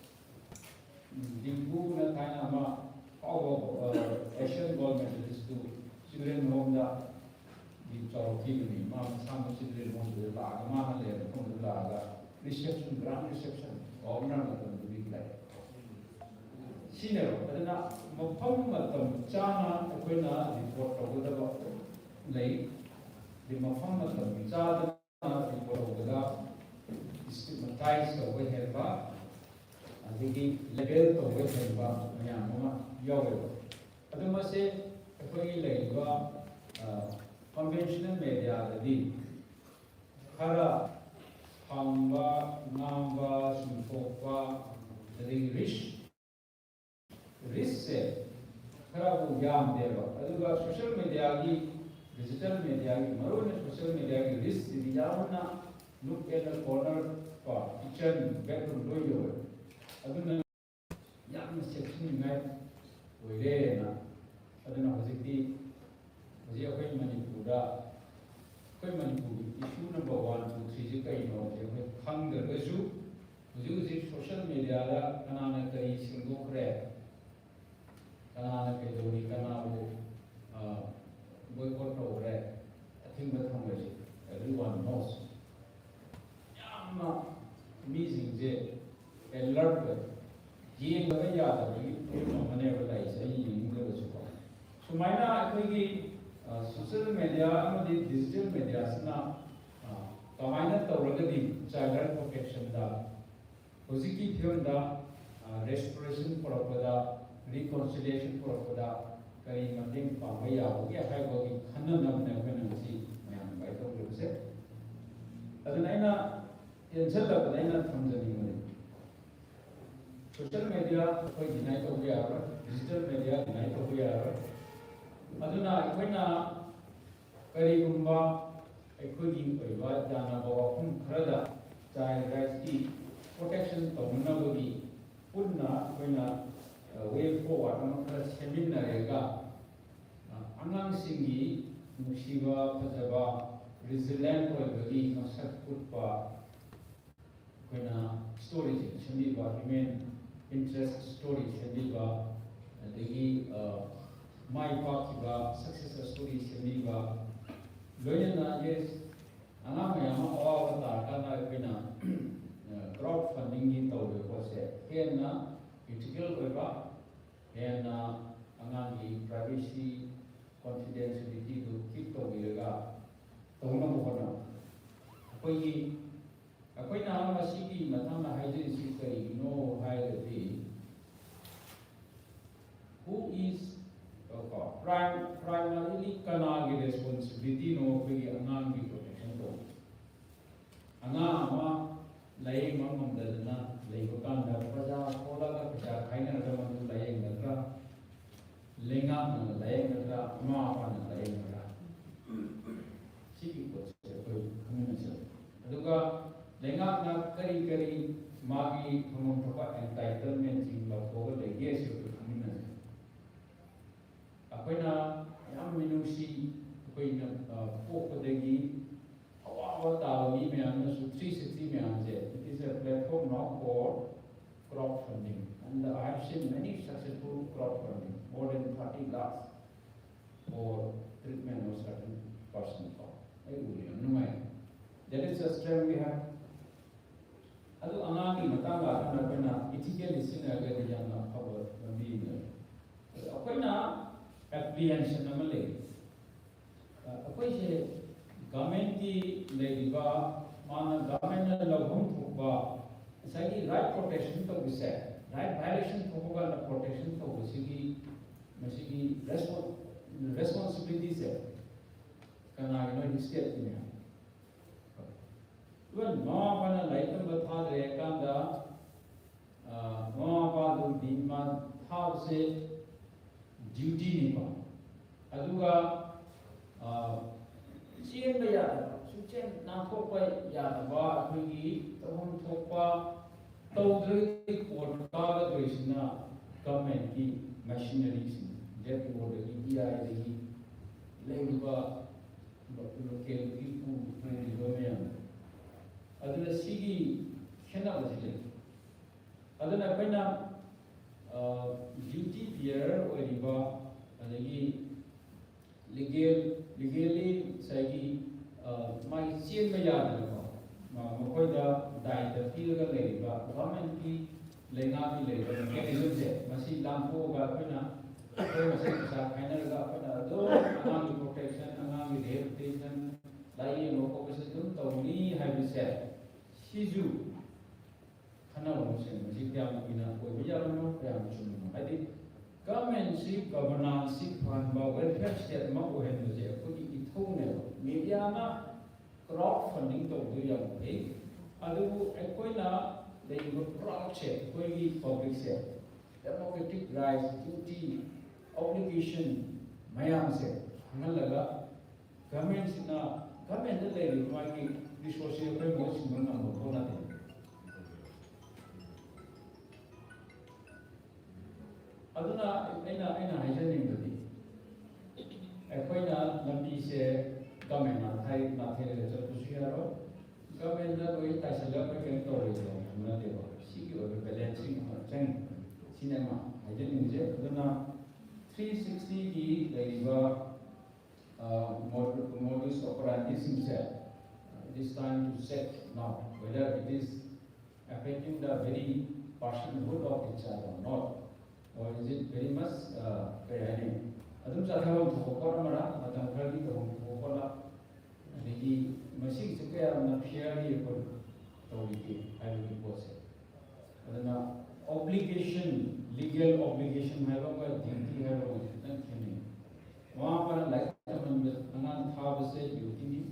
The Guna Kanama, power Asian government is to children home that. Kini, Mam Sam children want to the Laga, Mama there from the Laga, reception, grand reception, or none of them to be like. Senior, but not Mopamatum, Chana, Aquina, report over the lake, the Mopamatum, Chana, report over the stigmatized of Wehelba, and the level of Wehelba, Yamama, Yoga. But I must say, a very lake, conventional media, the Hara, Hamba, Namba, Sumpopa, the rich say, Harabu Yam Deva, Aduga, social media, digital media, Maruna social media, risk the Yamana, look at the corner for kitchen, bedroom, doyo. Aduna Yam section night, Wayana, Aduna Hosiki. Manipura, ꯑꯩꯈꯣꯏ ꯃꯅꯤꯄꯨꯔꯒꯤ ꯏꯁꯨ number 1, 2, 3ꯁꯤ ꯀꯩꯅꯣꯁꯦ ꯑꯩꯈꯣꯏ ꯈꯪꯗ꯭ꯔꯒꯁꯨ ꯍꯧꯖꯤꯛ ꯍꯧꯖꯤꯛ social ꯃꯦꯗꯤꯌꯥꯗ ꯀꯅꯥꯅ ꯀꯔꯤ ꯁꯦꯡꯗꯣꯛꯈ꯭ꯔꯦ, ꯀꯅꯥꯅ ꯀꯩꯗꯧꯔꯤ, ꯀꯅꯥꯕꯨ ꯕꯣꯏꯀꯣꯠ ꯇꯧꯈ꯭ꯔꯦ, ꯑꯊꯤꯡꯕ ꯊꯝꯕꯁꯤ everyone knows. ꯌꯥꯝꯅ ꯃꯤꯁꯤꯡꯁꯦ ꯑꯦꯂꯔꯠ ꯑꯣꯏ, ꯌꯦꯡꯕꯗ ꯌꯥꯗꯕꯒꯤ ꯐꯤꯕꯝ ꯑꯃꯅꯦꯕ ꯂꯩꯔꯤꯁꯦ, ꯑꯩ ꯌꯦꯡꯅꯤꯡꯗ꯭ꯔꯒꯁꯨꯀꯣ. ꯁꯨꯃꯥꯏꯅ ꯑꯩꯈꯣꯏꯒꯤ ꯁꯣꯁꯤꯌꯦꯜ ꯃꯦꯗꯤꯌꯥ ꯑꯃꯗꯤ ꯗꯤꯖꯤꯇꯦꯜ ꯃꯦꯗꯤꯌꯥꯁꯤꯅ ꯀꯃꯥꯏꯅ ꯇꯧꯔꯒꯗꯤ ꯆꯥꯏꯜ ꯔꯥꯏꯠ ꯄ꯭ꯔꯣꯇꯦꯛꯁꯟꯗ ꯍꯧꯖꯤꯛꯀꯤ ꯐꯤꯕꯝꯗ ꯔꯦꯁꯇꯣꯔꯦꯁꯟ ꯄꯨꯔꯛꯄꯗ, ꯔꯤꯀꯣꯟꯁꯤꯂꯤꯌꯦꯁꯟ ꯄꯨꯔꯛꯄꯗ ꯀꯔꯤ ꯃꯇꯦꯡ ꯄꯥꯡꯕ ꯌꯥꯕꯒꯦ ꯍꯥꯏꯕꯒꯤ ꯈꯟꯅꯅꯕꯅꯦ ꯑꯩꯈꯣꯏꯅ ꯉꯁꯤ ꯃꯌꯥꯝ ꯏꯟꯚꯥꯏꯠ ꯇꯧꯔꯤꯕꯁꯦ. ꯑꯗꯨꯅ ꯑꯩꯅ ꯇꯦꯟꯁꯤꯜꯂꯛꯄꯗ ꯑꯩꯅ ꯊꯝꯖꯅꯤꯡꯕꯅꯤ, ꯁꯣꯁꯤꯌꯦꯜ ꯃꯦꯗꯤꯌꯥ ꯑꯩꯈꯣꯏ ꯗꯤꯅꯥꯏ ꯇꯧꯕ ꯌꯥꯔꯣꯏ, ꯗꯤꯖꯤꯇꯦꯜ ꯃꯦꯗꯤꯌꯥ ꯗꯤꯅꯥꯏ ꯇꯧꯕ ꯌꯥꯔꯣꯏ. ꯑꯗꯨꯅ ꯑꯩꯈꯣꯏꯅ ꯀꯔꯤꯒꯨꯝꯕ ꯑꯩꯈꯣꯏꯒꯤ ꯑꯣꯏꯕ ꯌꯥꯅꯕ ꯋꯥꯐꯝ ꯈꯔꯗ ꯆꯥꯏꯜ ꯔꯥꯏꯠꯁꯀꯤ ꯄ꯭ꯔꯣꯇꯦꯛꯁꯟ ꯇꯧꯅꯅꯕꯒꯤ ꯄꯨꯟꯅ ꯑꯩꯈꯣꯏꯅ ꯋꯦ ꯐꯣꯔꯋꯥꯔꯗ ꯑꯃ ꯈꯔ ꯁꯦꯝꯃꯤꯟꯅꯔꯒ ꯑꯉꯥꯡꯁꯤꯡꯒꯤ ꯅꯨꯡꯁꯤꯕ, ꯐꯖꯕ, ꯔꯤꯖꯤꯂꯦꯟꯠ ꯑꯣꯏꯕꯒꯤ ꯃꯁꯛ ꯎꯠꯄ ꯑꯩꯈꯣꯏꯅ ꯁ꯭ꯇꯣꯔꯤꯁꯤꯡ ꯁꯦꯝꯕꯤꯕ, ꯍ꯭ꯌꯨꯃꯦꯟ ꯏꯟꯇꯔꯦꯁ ꯁ꯭ꯇꯣꯔꯤ ꯁꯦꯝꯕꯤꯕ, ꯑꯗꯒꯤ ꯃꯥꯏ ꯄꯥꯛꯈꯤꯕ ꯁꯛꯁꯦꯁ ꯁ꯭ꯇꯣꯔꯤ ꯁꯦꯝꯕꯤꯕ, ꯂꯣꯏꯅꯅ ꯑꯉꯥꯡ ꯃꯌꯥꯝ ꯑꯃ ꯑꯋꯥꯕ ꯇꯥꯔꯀꯥꯟꯗ ꯑꯩꯈꯣꯏꯅ ꯀ꯭ꯔꯥꯎꯗ ꯐꯟꯗꯤꯡꯒꯤ ꯇꯧꯔꯤꯕ ꯄꯣꯠꯁꯦ ꯍꯦꯟꯅ ꯏꯊꯤꯀꯦꯜ ꯑꯣꯏꯕ, ꯍꯦꯟꯅ ꯑꯉꯥꯡꯒꯤ ꯄ꯭ꯔꯥꯏꯚꯦꯁꯤ, ꯀꯣꯟꯐꯤꯗꯦꯟꯁꯤꯌꯦꯂꯤꯇꯤꯗꯨ ꯀꯤꯞ ꯇꯧꯕꯤꯔꯒ ꯇꯧꯅꯕ ꯍꯣꯠꯅꯕ. ꯑꯩꯈꯣꯏꯅ ꯃꯁꯤꯒꯤ ꯃꯇꯥꯡꯗ ꯍꯥꯏꯖꯔꯤꯁꯤ ꯀꯔꯤꯒꯤꯅꯣ ꯍꯥꯏꯔꯒꯗꯤ who is primarily ꯀꯅꯥꯒꯤ ꯔꯦꯁꯄꯣꯟꯁꯤꯕꯤꯂꯤꯇꯤꯅꯣ ꯑꯩꯈꯣꯏꯒꯤ ꯑꯉꯥꯡꯒꯤ ꯄ꯭ꯔꯣꯇꯦꯛꯁꯟ ꯇꯧꯕ. ꯑꯉꯥꯡ ꯑꯃ ꯂꯥꯏꯌꯦꯡꯕ ꯉꯝꯗꯗꯅ ꯂꯩꯕ ꯀꯥꯟꯗ ꯄ꯭ꯔꯖꯥ ꯊꯣꯛꯂꯒ ꯄꯩꯁꯥ ꯈꯥꯏꯅꯔꯒ ꯃꯗꯨ ꯂꯥꯏꯌꯦꯡꯒꯗ꯭ꯔꯥ, ꯂꯩꯉꯥꯛꯅ ꯂꯥꯏꯌꯦꯡꯒꯗ꯭ꯔꯥ, ꯃꯃꯥ ꯃꯄꯥꯅ ꯂꯥꯏꯌꯦꯡꯒꯗ꯭ꯔꯥ, ꯁꯤꯒꯤ ꯄꯣꯠꯁꯦ ꯑꯩꯈꯣই ꯈꯪꯃꯤꯟꯅꯁꯤ. ꯑꯗꯨꯒ ꯂꯩꯉꯥꯛꯅ ꯀꯔꯤ ꯃꯥꯒꯤ ꯐꯪꯐꯝ ꯊꯣꯛꯄ ꯑꯦꯟꯇꯥꯏꯇꯜꯃꯦꯟꯁꯤꯡ ꯂꯧꯊꯣꯛꯑꯒ ꯂꯩꯒꯦ ꯍꯥꯏꯕꯁꯤ ꯑꯩꯈꯣꯏ ꯈꯪꯃꯤꯟꯅꯁꯤ. ꯑꯩꯈꯣꯏꯅ ꯌꯥꯝ ꯃꯤꯅꯨꯡꯁꯤ, ꯑꯩꯈꯣꯏꯅ ꯄꯣꯛꯄꯗꯒꯤ ꯑꯋꯥꯕ ꯇꯥꯕ ꯃꯤ ꯃꯌꯥꯝꯅꯁꯨ 360 ꯃꯌꯥꯝꯁꯦ, it is a platform now for crowdfunding, and I have seen many successful crowdfunding, more than 30 lakhs for treatment of certain person. That is a strength we have. ꯑꯗꯨ ꯑꯉꯥꯡꯒꯤ ꯃꯇꯥꯡ ꯂꯥꯛꯀꯥꯟꯗ ꯑꯩꯈꯣꯏꯅ ꯏꯊꯤꯀꯦꯜꯂꯤ ꯁꯤꯖꯤꯟꯅꯔꯒꯗꯤ ꯌꯥꯝꯅ ꯑꯐꯕ ꯂꯝꯕꯤ ꯑꯃ ꯂꯩ. ꯑꯩꯈꯣꯏꯅ ꯑꯦꯄ꯭ꯔꯤꯍꯦꯟꯁꯟ ꯑꯃ ꯂꯩ. ꯑꯩꯈꯣꯏꯁꯦ ꯒꯚꯔꯟꯃꯦꯟꯠꯀꯤ ꯂꯩꯔꯤꯕ ꯃꯥꯅ ꯒꯚꯔꯟꯃꯦꯟꯠꯅ ꯂꯧꯐꯝ ꯊꯣꯛꯄ ꯉꯁꯥꯏꯒꯤ ꯔꯥꯏꯠ ꯄ꯭ꯔꯣꯇꯦꯛꯁꯟ ꯇꯧꯕꯁꯦ, ꯔꯥꯏꯠ ꯚꯥꯏꯑꯣꯂꯦꯁꯟ ꯊꯣꯛꯄ ꯀꯥꯟꯗ ꯄ꯭ꯔꯣꯇꯦꯛꯁꯟ ꯇꯧꯕꯁꯤꯒꯤ ꯃꯁꯤꯒꯤ ꯔꯦꯁꯄꯣꯟꯁꯤꯕꯤꯂꯤꯇꯤꯁꯦ ꯀꯅꯥꯒꯤꯅꯣ? ꯁ꯭ꯇꯦꯠꯀꯤꯅꯦ. Even mama mapana laik tamba thadre kanda mama mapadu dima thawse duty ni ba. Aduga chen ba ya su chen na thokpa ya ba akhoi tawon thokpa tawdre court ka ga doisina government ki machinery sin jet board ki DI ki leiba local ki ku government aduna sigi khenabasi le. Aduna akhoi duty bearer oiriba adagi legally saigi mai chen ba yadaba makhoi da daita piraga leiriba government ki lenga ki leiriba mechanism se masi lampo ga akhoi masi sa khainaraga akhoi do anang protection anang rehabilitation lai no focus dum tawni haibise Siju Hanao Sen, Jiam Pina, Oyano, Yamchum. I think government ship, governance ship, and welfare state Mako Henry, put it home, Mediana, crowdfunding to the young pay. Adu Equina, they would proud check, public share, democratic rights, duty, obligation, Mayam said, Halaga, government lady, resources of most number of nothing. Aduna, I hiding the day. A quina, Lampi said, government na thai le chal pusi haro government da koi taisala koi ken to le lo na de ba si ki o balancing ha chen cinema hajin je aduna 360 ki leiba modus operandi simse it is time to set now whether it is affecting the very personhood of each other or not, or is it very much kayani? Adum sa thawang thokor mara matam khali thokor la niki masih sekaya na purely for tawiki I will propose it. Adana obligation, legal obligation hai ba duty hai ba nan thini. वहाँ पर life में अनाथ भाव से duty नहीं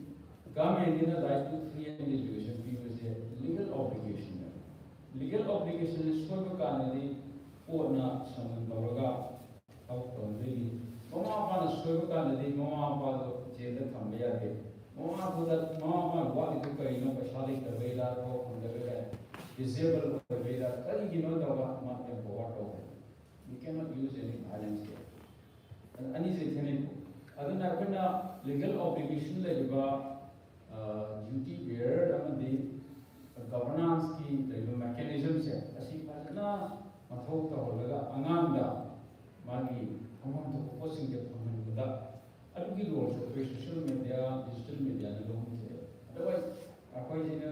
government ने right to free and education भी वैसे लीगल ऑब्लिगेशन है लीगल ऑब्लिगेशन इस पर कारण है पूर्ण संबंधोगा आउट होने की ममा पान स्कोर कारण है ममा पान जेल थम गया है ममा ममा वाली तो कहीं ना पछाड़ी कर बेला तो हम लगे डिसेबल कर बेला कहीं की नो दवा मारने बहुत हो you cannot use any violence here. And is it any other legal obligation like duty bearer and the governance key mechanisms as he has na mathok hoga anganda magi among the proposing the adugi also social media digital media na long otherwise akoi jina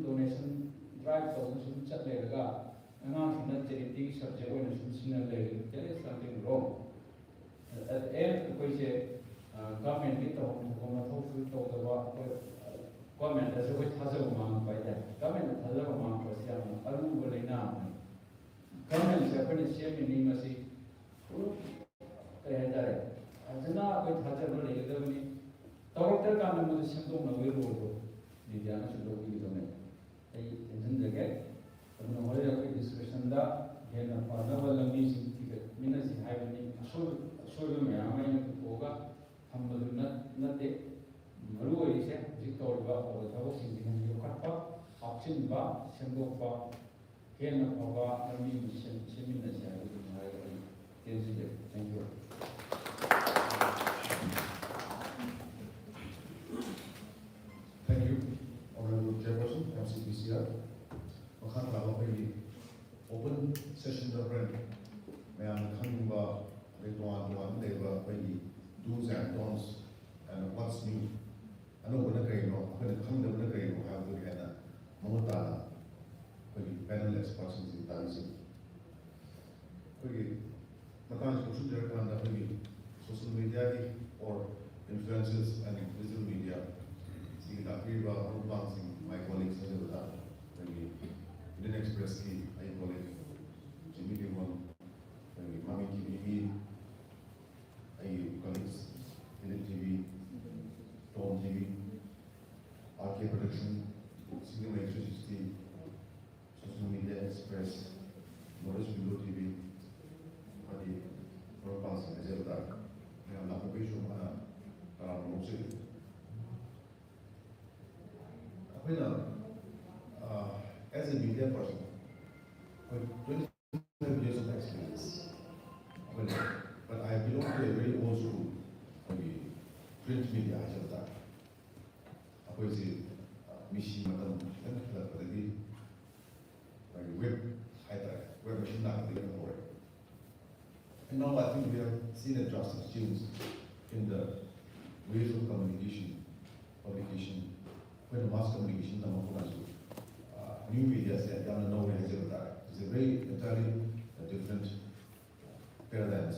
donation drive to sum chat lega angang na charity subject when sum there is something wrong. At the end, we say government did the government as a way has a man by that. Government has a man for some other now. Government is a pretty shame in Nimasi. As now with Hajar Lady, Doctor Kanam was a symptom of the road. The Diana should look in it. Isn't the gate? I don't know whether we discussion that. Again, another amazing ticket. Minutes in having solution में हमें होगा हम मतलब न दे मरुआ इसे जितना और बात और था वो सिंधी हम जो करता ऑप्शन बा संभव बा केन होगा अमी मिशन सेमिन न जाए तो हमारे केंद्र से thank you
Thank you, Honorable Chairperson, MCPCR. Wakhan lawa pagi open session document. Mayam khan ba one labor do's and don'ts and what's new. I know what a great no, I'm going to come to the great no have to get a Motala panel experts in the dancing. Matans Kusu Director and the social media or influences and digital media. See the Piva, my colleagues, didn't express the colleague Jimmy Dimon, MAMI TV. Colleagues, TV, Tom TV, RK Production, Single Electricity, Social Media Express, Norris Window TV, Hadi, Propas, and Zelda, and the occupation mostly. As a media person, with 25 years of experience, but I belong to a very old school, print media. I have that. I was a machine, madam, web machine, and now I think we have seen a drastic change in the ways of communication, publication, when mass communication, new media said, it's a very entirely different paradigm.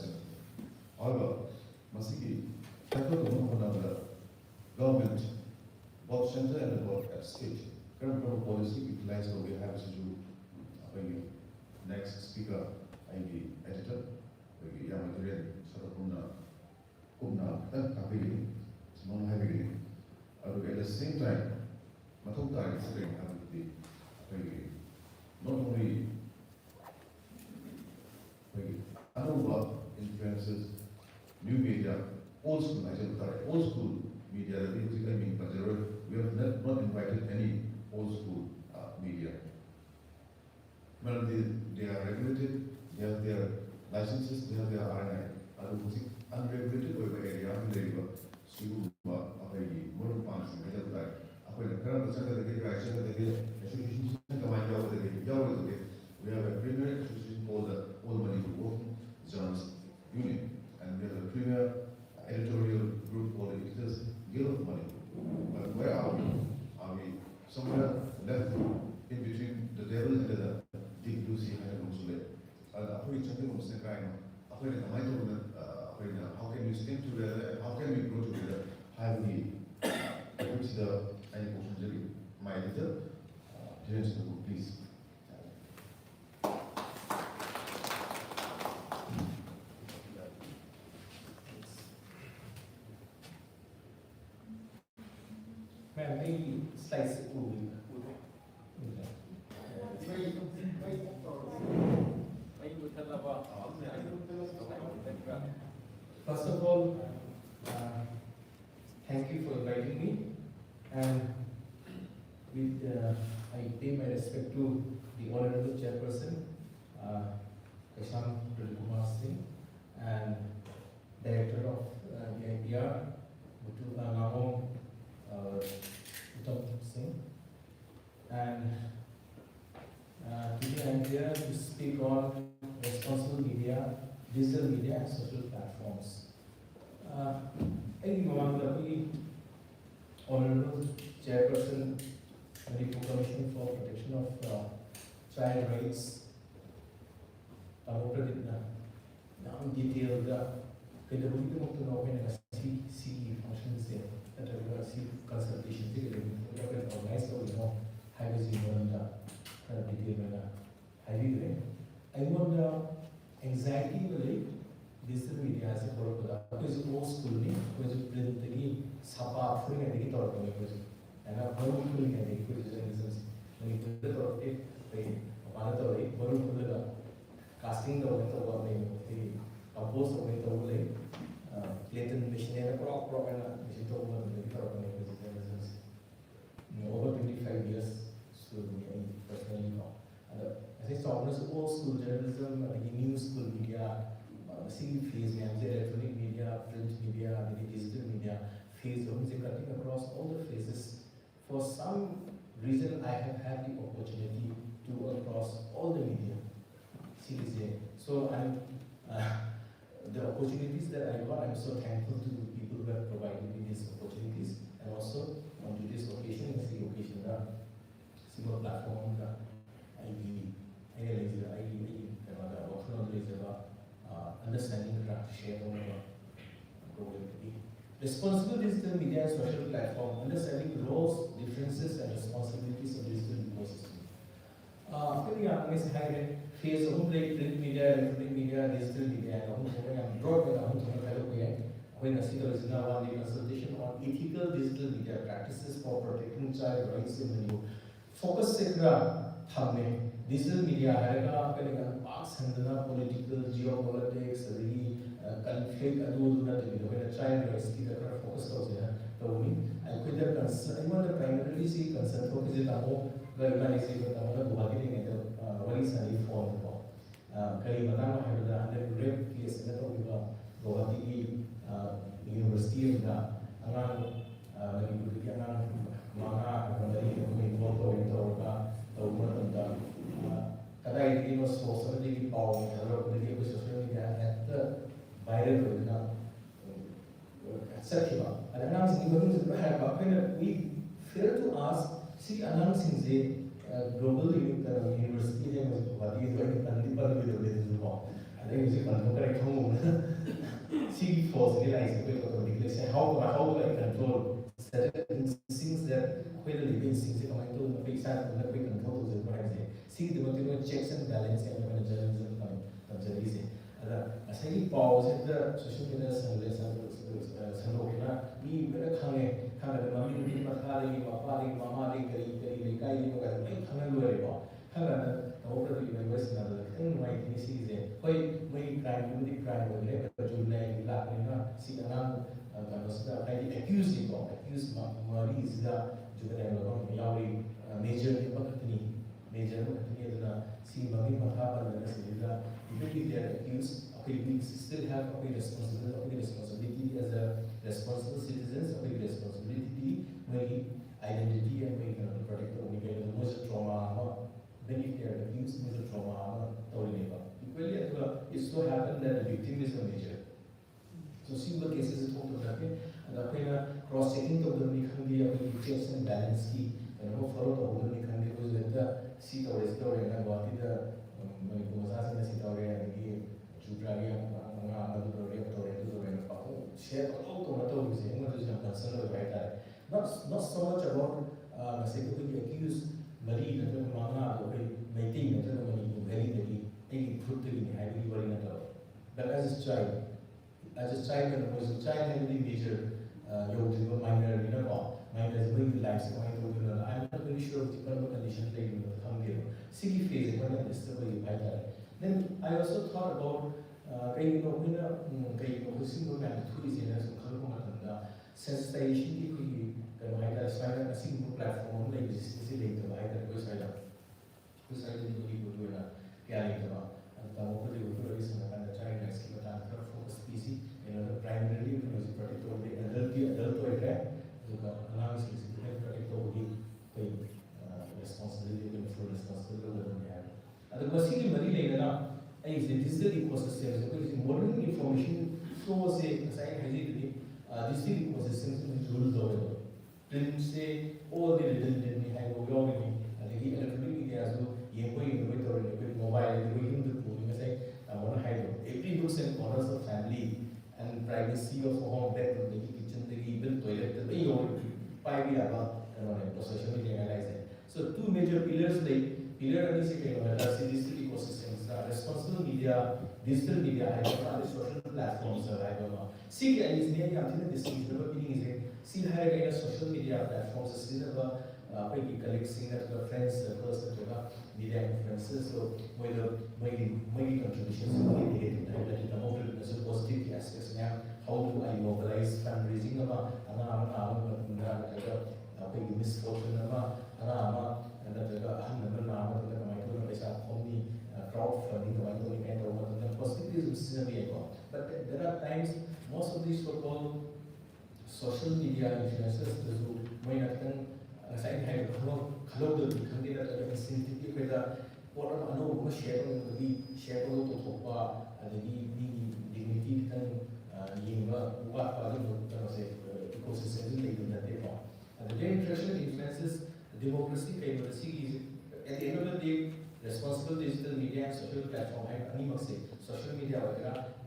However, Masiki, the government, both center and both at state, current policy utilized what we have to do. Next speaker, I be editor, Yamaturian, Kumna, it's non heavy. At the same time, Matuka is saying, not only Anuva influences new media, old school, old school media, we have not invited any old school media. Well, they are regulated, they have their licenses, they have their RNI. Unregulated area, the center, the direction, the association, the mind of the we have a premier association called the All Money Working Journalists Union, and we have a premier editorial group called the Editors Guild of Money. But where are we? Are we somewhere left in between the devil and the deep blue sea and the Muslim? How can we stand together? How can we grow together? Have we which the any question my editor, please.
Ma'am, maybe slides moving. First of all, thank you for inviting me, and with I pay my respect to the Honorable Chairperson, Kasham Kumar Singh, and Director of the IPR, Namong Uttam Singh, and today I am here to speak on responsible media, digital media, and social platforms. The Honorable Chairperson, Manipur Commission for Protection of Child Rights, detailed functions consultation organized I wonder anxiety related digital media as a product because old school because print the sapa putting a digital and a political journalism when you put the casting the compose of Clayton missionary propaganda over 25 years so personally as I saw old school journalism, new school media, phase electronic media, print media, digital media, phase cutting across all the phases. For some reason I have had the opportunity to across all the media. So I'm the opportunities that I got, I'm so thankful to the people who have provided me these opportunities, and also on today's occasion, platform, understanding the share responsible digital media and social platform, understanding roles, differences, and responsibilities of digital ecosystem. Phase of print media, electronic media, digital media, and broad when the consultation on ethical digital media practices for protecting child rights in the focus digital media political, geopolitics, conflict, child rights focus I could primarily see concern focus what is a reform for undergraduate case University of we fail to ask, see announcing global university see false realize how do I control certain things that see the checks and balance and journalism pause at the social media we still have a responsibility as a responsible citizens, a responsibility, identity, and beneficiary, the victims is a trauma, equally, it so happened that the victim is a major. So, single cases is talked about, and cross-checking of the checks and balance key, and follow the whole the seat or restore and what is the Masas in the seat or Chutragia, share all tomato using what is concerned about. Not so much about the accused Marie and the Mama, maintaining the money, taking fruit in heavily worrying at all. But as a child, when I was a child, I really major minor, minor is very lives. I'm not very sure of the current condition like in the Hungary. City phase, then I also thought about single man, two is in a sensitization, a single platform like this is later, I can go side up. Who's I didn't do a piano and the local is and the child and scheme focus PC, primarily because it particularly adult or analysis is responsibility and full responsibility that we have. And the question is the digital ecosystem, because modern information flows digital ecosystems rules over. Didn't say all the redundant electronic media as well, mobile, every books and corners of family and privacy of home, bed, kitchen, even toilet, social media analyzing. So two major pillars like pillar digital ecosystems, responsible media, digital media, social platforms. See, and is near this meaning is see how social media platforms is collecting friends, circles, media influences. So whether my contributions negative positive aspects now, how do I mobilize fundraising misfortune crowdfunding positivism. But there are times most of these so-called social media influencers who may not aside have global incentive what I share dignity ecosystem and the international influences democracy is at the end of the day responsible digital media and social platform social media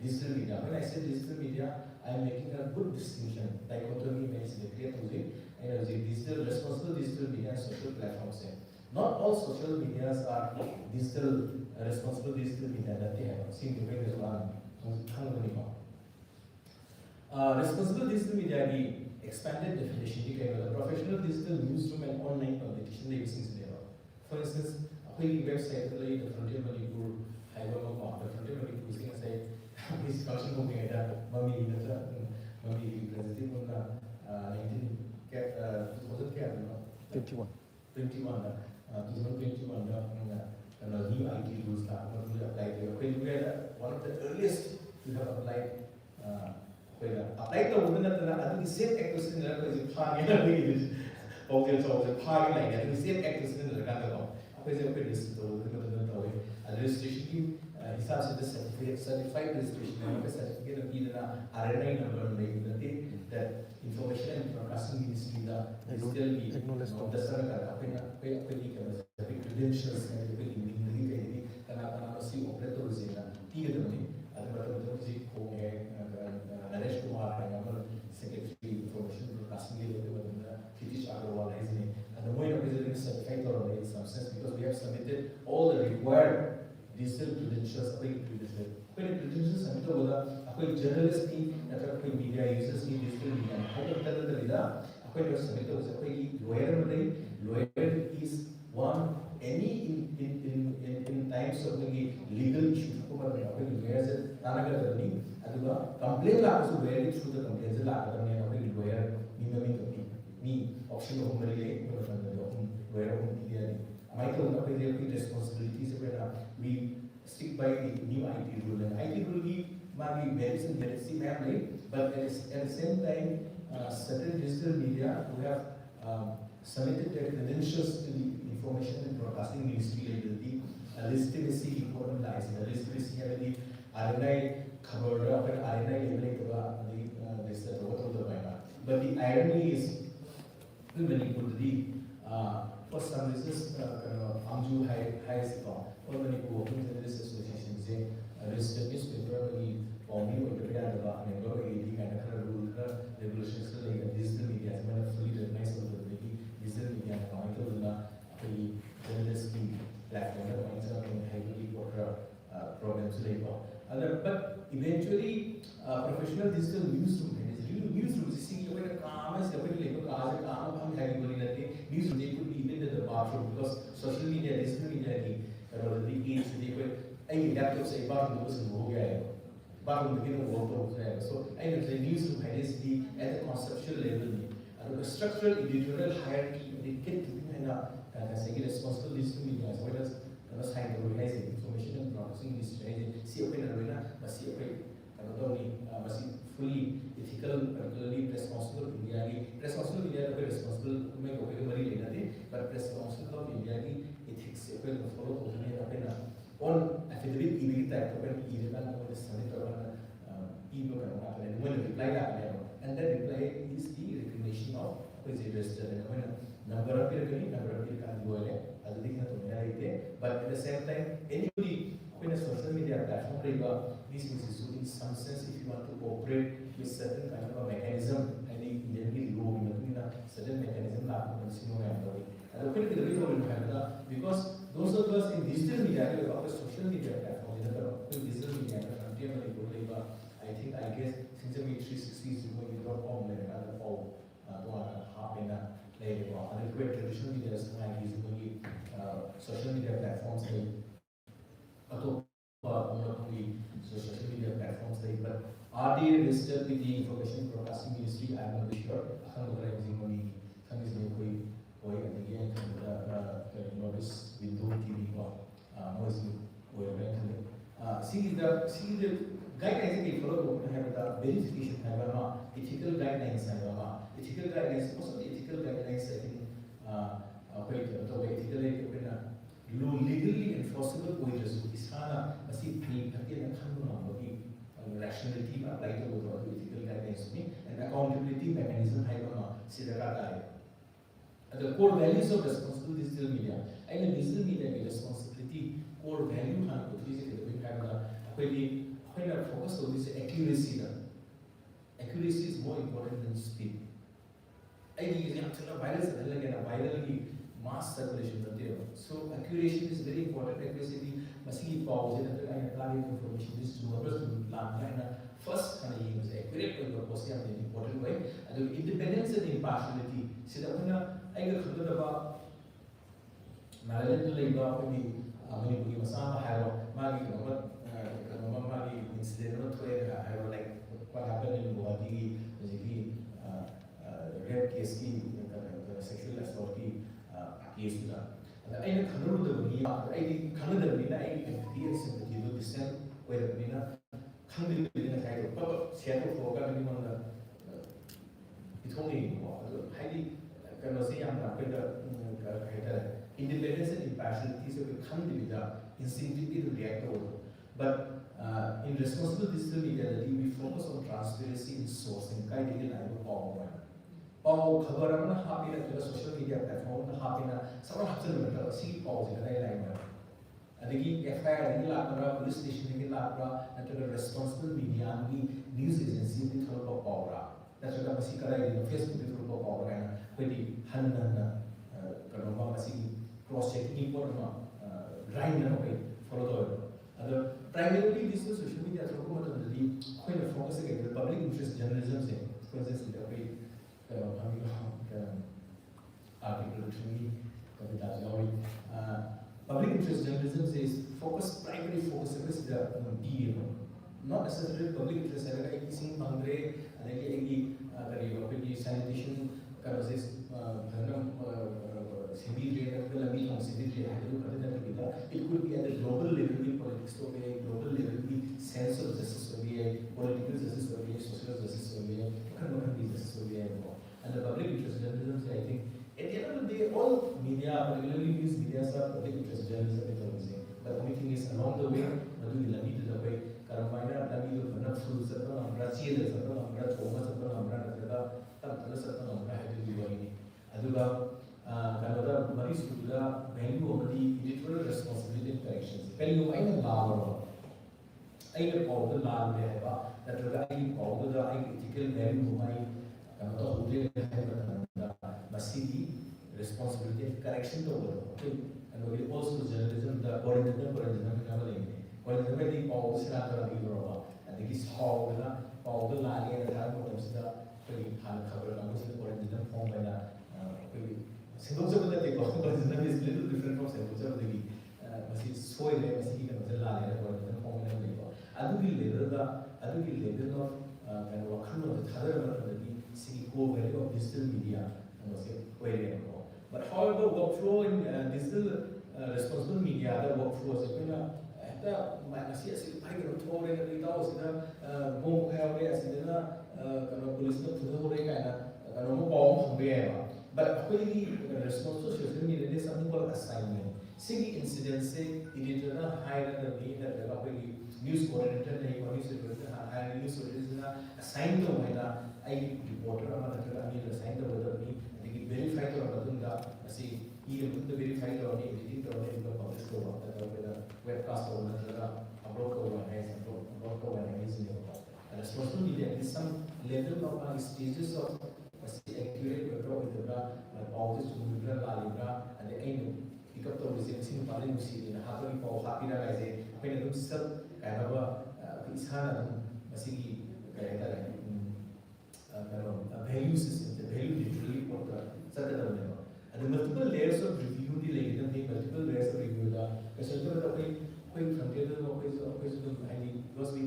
digital media. When I say digital media, I am making a good distinction. Dichotomy means clear to it, and digital responsible digital media and social platforms. Not all social medias are digital responsible digital media that they have. Seen the way as one. Responsible digital media expanded definition. The professional digital newsroom and online publication they using there. For instance, a website like the Frontier Manipur, the Frontier Manipur using a site. This function of the MAMI presenting on 2021. 2021 new IT rules applied. We are one of the earliest to have applied. Applied the same actors in the party like the same actors in the registration certified registration certificate of RNI number that information and broadcasting ministry digital credentials secretary information broadcasting and the way of visiting certified or in some sense because we have submitted all the required digital credentials credentials submitted journalists media users digital media lawyer is one any in times of legal issue complaint also where it through the complaints lawyer me option of lawyer responsibilities we stick by the new IT rule and IT rule medicine but at the same time certain digital media who have submitted their credentials to the information and broadcasting ministry ability legitimacy important lies in the legitimacy ability RNI covered up and RNI level this but the irony is when you put the for some reasons Amju has or when you go into this association say registered newspaper only with the member kind of rule regulations like digital media as well as fully recognized digital media the journalist platform heavily programs but eventually professional digital newsroom newsroom is seeing a calm as a calm newsroom they could be even in the bathroom because social media digital media the age they laptop say bathroom bathroom begin work so I know the newsroom has the at the conceptual level the structural editorial hierarchy they get to responsible digital media as well as sign the organizing information and processing industry see fully ethical particularly responsible India responsible but responsible of India ethics follow on affidavit type of reply and that reply is the recognition of number of people but at the same time anybody when a social media platform this is in some sense if you want to operate with certain kind of a mechanism and certain mechanism because those of us in digital media social media platform digital media I think I guess since the 360s you got home like another form half in a traditional media is social media platforms social media platforms but are they registered with the information broadcasting ministry I am not sure notice window TV see the guidelines they follow have the verification ethical guidelines ethical guidelines also the ethical guidelines I think legally enforceable rationality apply to ethical guidelines and accountability mechanism the core values of responsible digital media and digital media responsibility core value focus on this accuracy is more important than speed viral mass circulation so accuracy is very important accuracy information is first accurate important way and independence and impartiality incident like what happened in Guwahati rape case sexual assault case I empathy and sympathy with dissent where highly independence and impartiality instinctively to react over. But in responsible digital media, we focus on transparency in sourcing. Social media platform, see FIR, police station, responsible media, news agency, that's what Facebook cross-checking follow primarily this is social media focus again public interest journalism for instance article public interest journalism says primary focus is the not necessarily public interest sanitation it could be at the global level, politics, global level, sense of justice, political justice, social justice, and the public interest journalism, I think, at the end of the day, all media, particularly news media, are public interest journalism. The only thing is along the way, we will need to way. Karamaya, Lami, the Fana Fruits, Brazil, Amra, Thomas, Amra, Amra, Aduga, Canada, Marisula, value of the editorial responsibility and corrections. Value I know Lava. I know all the land that I all the ethical value of my Masidi responsibility and correction to work. And we also journalism, the original the all the Senate and the is how all the line and the time of the cover original form by the single that they got original is little different from single the soil and the line and original form and the level of kind of the other value of digital media and but however, workflow in digital responsible media, the workflows, but responsible social media is something called assignment. See incidents, editor, hire the news coordinator, hire news coordinator, assign the winner, I reporter, assign the weather. Verify the see, even the verified or editing or published over the webcast over a broker organized and broker organized in the and responsible media is some level of stages of accurate with the policies to Libra and the aim pick up the results in Palinus in a happy realize when it looks kind of a Masiki value system, the value literally for the and the multiple layers of review, the multiple layers of review, because we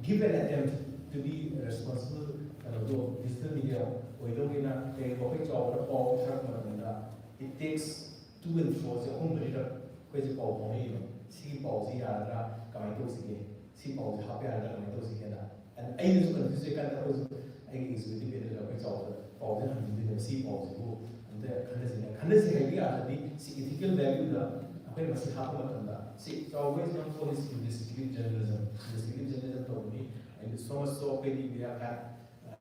give an attempt to be responsible digital media, it takes to and fro, the home editor, see policy, see policy, and I use confused I is with the all the see also and the ethical value when must happen see it's always not for this investigative journalism. Investigative journalism told me and so much so when we have had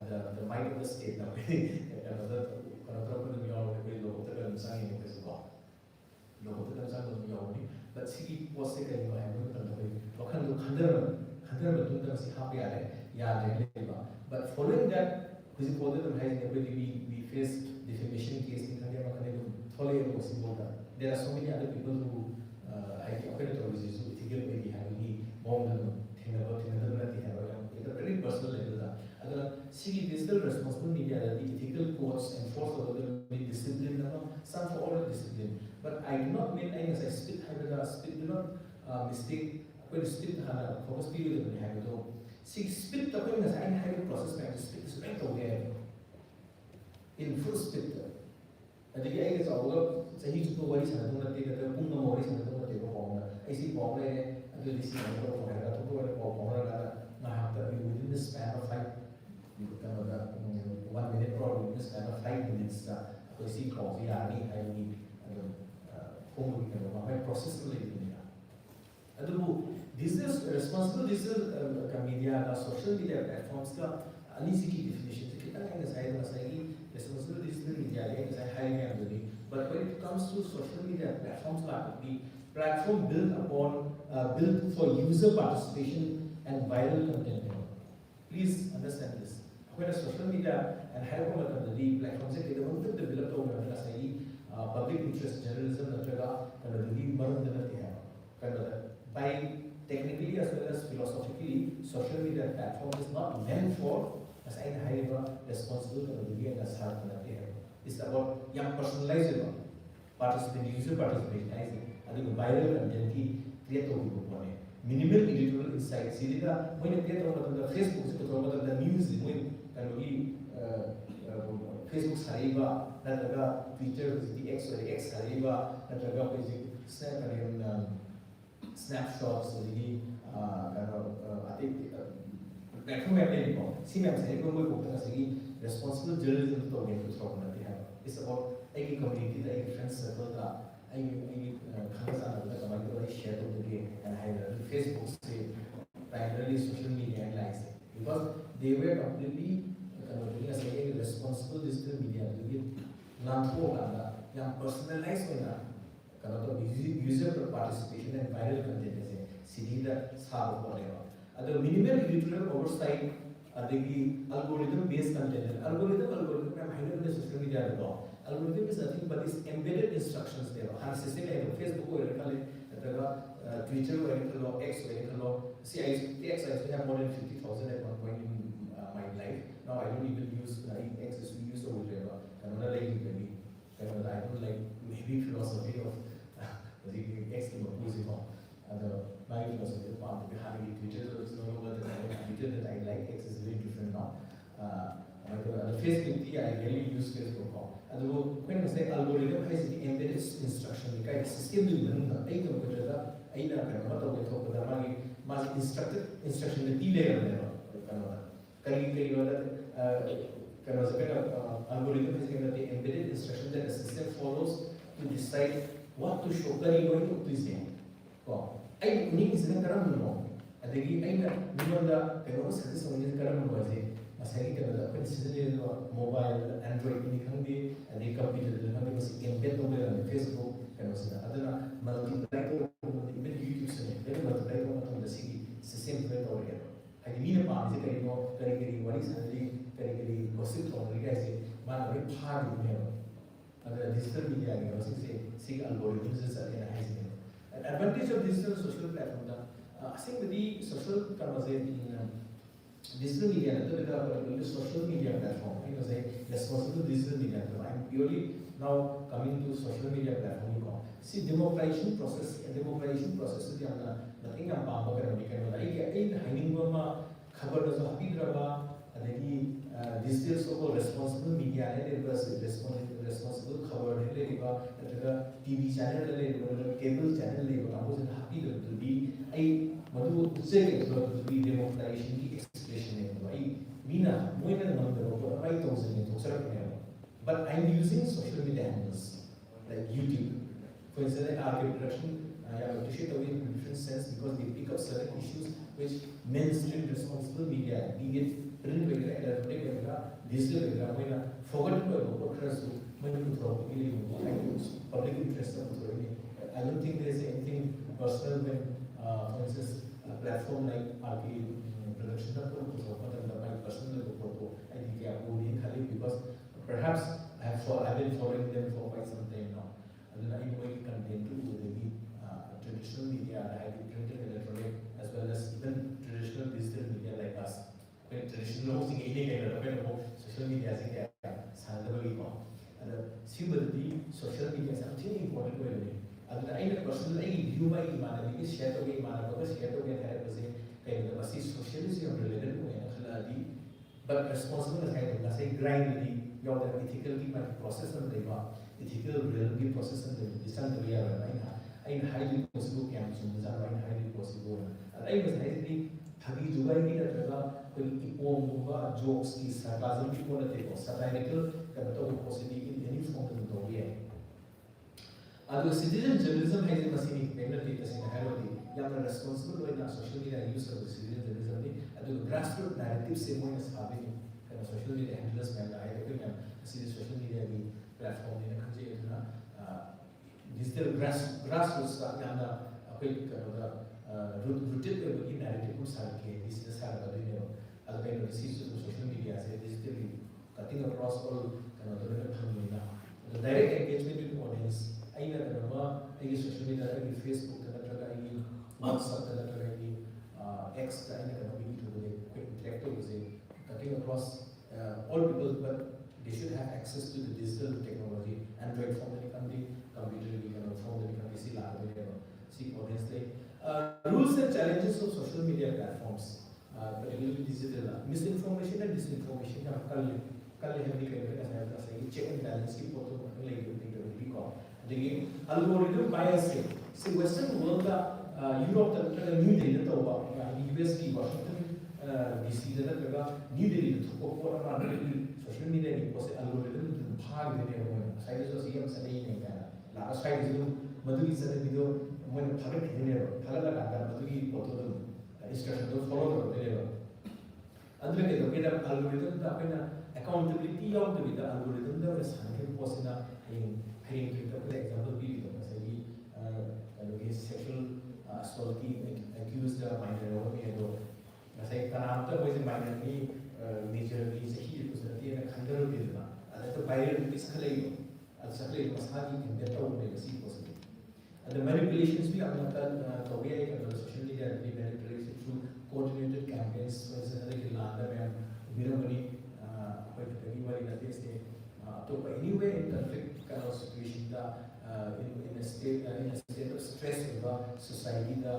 the mind of the state now another but see was second but following that we face defamation case in there are so many other people who very personal level. See digital responsible media, the ethical codes enforced over the discipline, some for all discipline. But I do not mean I split do not mistake split focus period see split the process split is right away in full split. And the guy is all so he's no worries and don't take the Puma Morris and don't take a bomb. I see bomb and this is within the span of 1 minute or within the span of 5 minutes. I see coffee, I need home process this is responsible media, social media platforms, definitions. Responsible digital media but when it comes to social media platforms, the platform built for user participation and viral content. Please understand this. When a social media and the platforms developed public interest journalism by technically as well as philosophically, social media platform is not meant for as I responsible it's about young personalized participation, user participation. I think viral content create minimal editorial insight. See when you create Facebook, the news Facebook Sariba, Twitter, the X or the X Sariba, snapshots, I think platform see responsible journalism to get to talk about. It's about any community, any friends circle, any conversation that I share to the game and I Facebook say primarily social media and likes it because they were completely responsible digital media. Yang personalized user participation and viral content CD that sab minimal editorial oversight algorithm based content. Algorithm social media algorithm is nothing but this embedded instructions there. System like Facebook or Twitter or X or X I have more than 50,000 at one point in my life. Now I don't even use X is we use over there. I don't like maybe philosophy of X my philosophy of having Twitter is no longer the Twitter that I like. X is very different now. Facebook I really use Facebook. When I say algorithm has the embedded instruction, the system instruction the layer algorithm has given the embedded instruction that the system follows to decide what to show. I need is the current law. And mobile, Android, and the computer, embed on Facebook, and multiply even YouTube, multiply on the same way over here. I mean, a part is what is happening, gossip on the guys, man, very hard in here. Digital media, see algorithms is an advantage of digital social platform. I think the social digital media, the social media platform, responsible digital media platform. I'm purely now coming to social media platform. See, democratization process is nothing about digital so-called responsible media, responsible cover, TV channel, cable channel, happy to be to be democratization expression. But I'm using social media handles like YouTube. For instance, archive production, I appreciate away in a different sense because they pick up certain issues which mainstream responsible media, be it print media, electronic media, digital media, forgotten public interest. I don't think there's anything personal when, for instance, a platform like archive production, my personal because perhaps I've been following them for quite some time now. And then I know you content to the traditional media, hybrid printed electronic, as well as even traditional digital media like us. When traditional social media as a and social media is something important to me. And I personally view my man share to get share to get socialism related to but responsible as I grind the ethical process and ethical reality process and the way I highly possible camps and highly possible. And I was highly Hagi Jugai jokes is sarcasm satirical possibly in any form of the way. Although citizen journalism has a machine penalty as in Harodi, young responsible by the social media use of the citizen journalism, and the grassroots narrative same way as having social media handlers and I recommend social media platform in a country digital grassroots rooted narrative this is other kind of diseases of social media digitally cutting across all the direct engagement with the audience. I social media, Facebook, WhatsApp, X, cutting across all people, but they should have access to the digital technology. Android phone, computer, phone, see audience. Rules and challenges of social media platforms, particularly digital. Misinformation and disinformation check and balance the algorithm bias. See, Western world, Europe, New Delhi, US, Washington, DC, New Delhi, social media ni post algorithm tu bhag de ne mo sai de so CM sai nei kana la sai de du maduri sa de video mo ne bhag de ne ro bhag la ka maduri photo du instruction du follow de ne ro andre ke do ke da algorithm da apena accountability of the vida algorithm da was hanke post na in create the example bi do sai di kalau sexual assault ki accused minor ho me do sai kana ta ko minor ni majorly sahi ko sarati na khandar bi da ada to viral iskalai ada saklai masadi in the top de si possible the manipulations we are not the way I can social media be manipulated through coordinated campaigns so is another landa man miromani but anybody that is to anyway in conflict kind of situation da in a state of stress in the society da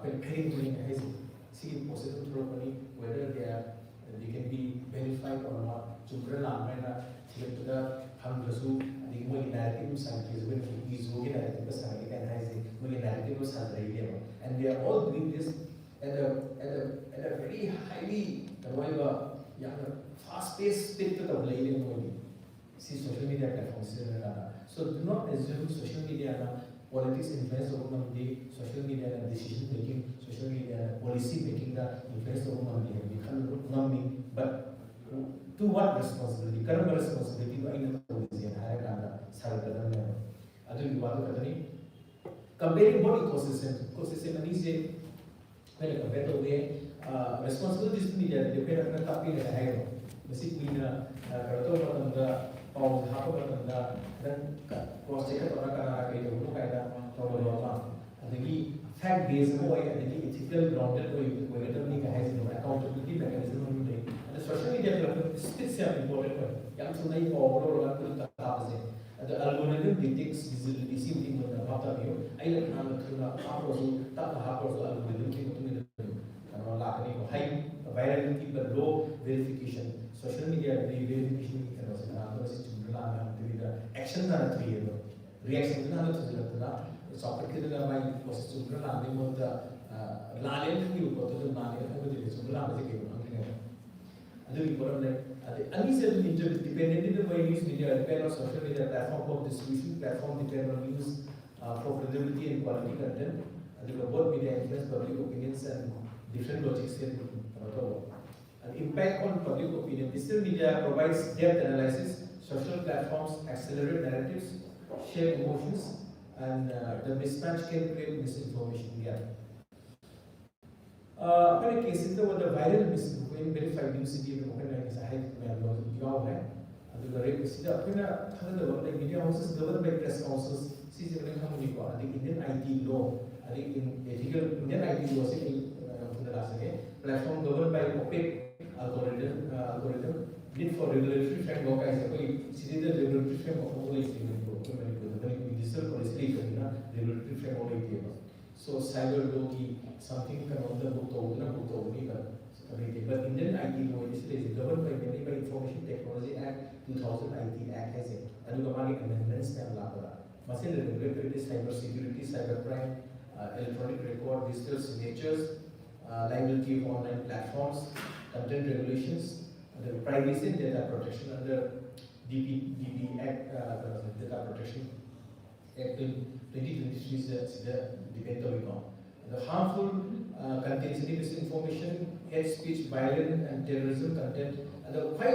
preparing to has see possible properly whether they can be verified or not chumra lamena to the hamrasu the more narrative scientists when is okay narrative scientific and has the narrative was and they are all doing this at a very highly fast paced state of living see social media platforms so do not assume social media politics influence over the social media and decision making social media and policy making the influence over the but to what responsibility current responsibility by the comparing both ecosystem and is when you compare the way responsibilities media depend on the topic that I have basically of half of then cross check on the fact based way and the ethical grounded way whether has no accountability mechanism and the social media is important way or the algorithm detects visibility seen in the data view I like algorithm high virality but low verification social media verification action reaction software ke da mai process chumra la ne mo da la le ki ko to na ne ko de chumra la de ke ko ne adu ko ram ne ani se interdependent in the way use media depend on social media platform for distribution platform depend on use for credibility and quality content adu both media influence public opinions and different logics in and impact on public opinion digital media provides depth analysis social platforms accelerate narratives share emotions and the mismatch can create misinformation again. When a case is the viral misinformation verified news city when is a high man the rate is the media houses governed by press councils see the Indian IT law I think in ethical Indian IT law platform governed by opaque algorithm need for regulatory framework as a city the regulatory framework digital policy regulatory framework so cyber law ki something kan on the book but Indian IT law is governed by Information Technology Act 2000 IT Act has it and amendments can masin regulatory cyber security cyber crime electronic record digital signatures liability of online platforms content regulations the privacy and data protection under DP Act data protection Act 2023 is the debate on the harmful content misinformation hate speech violence and terrorism content and the why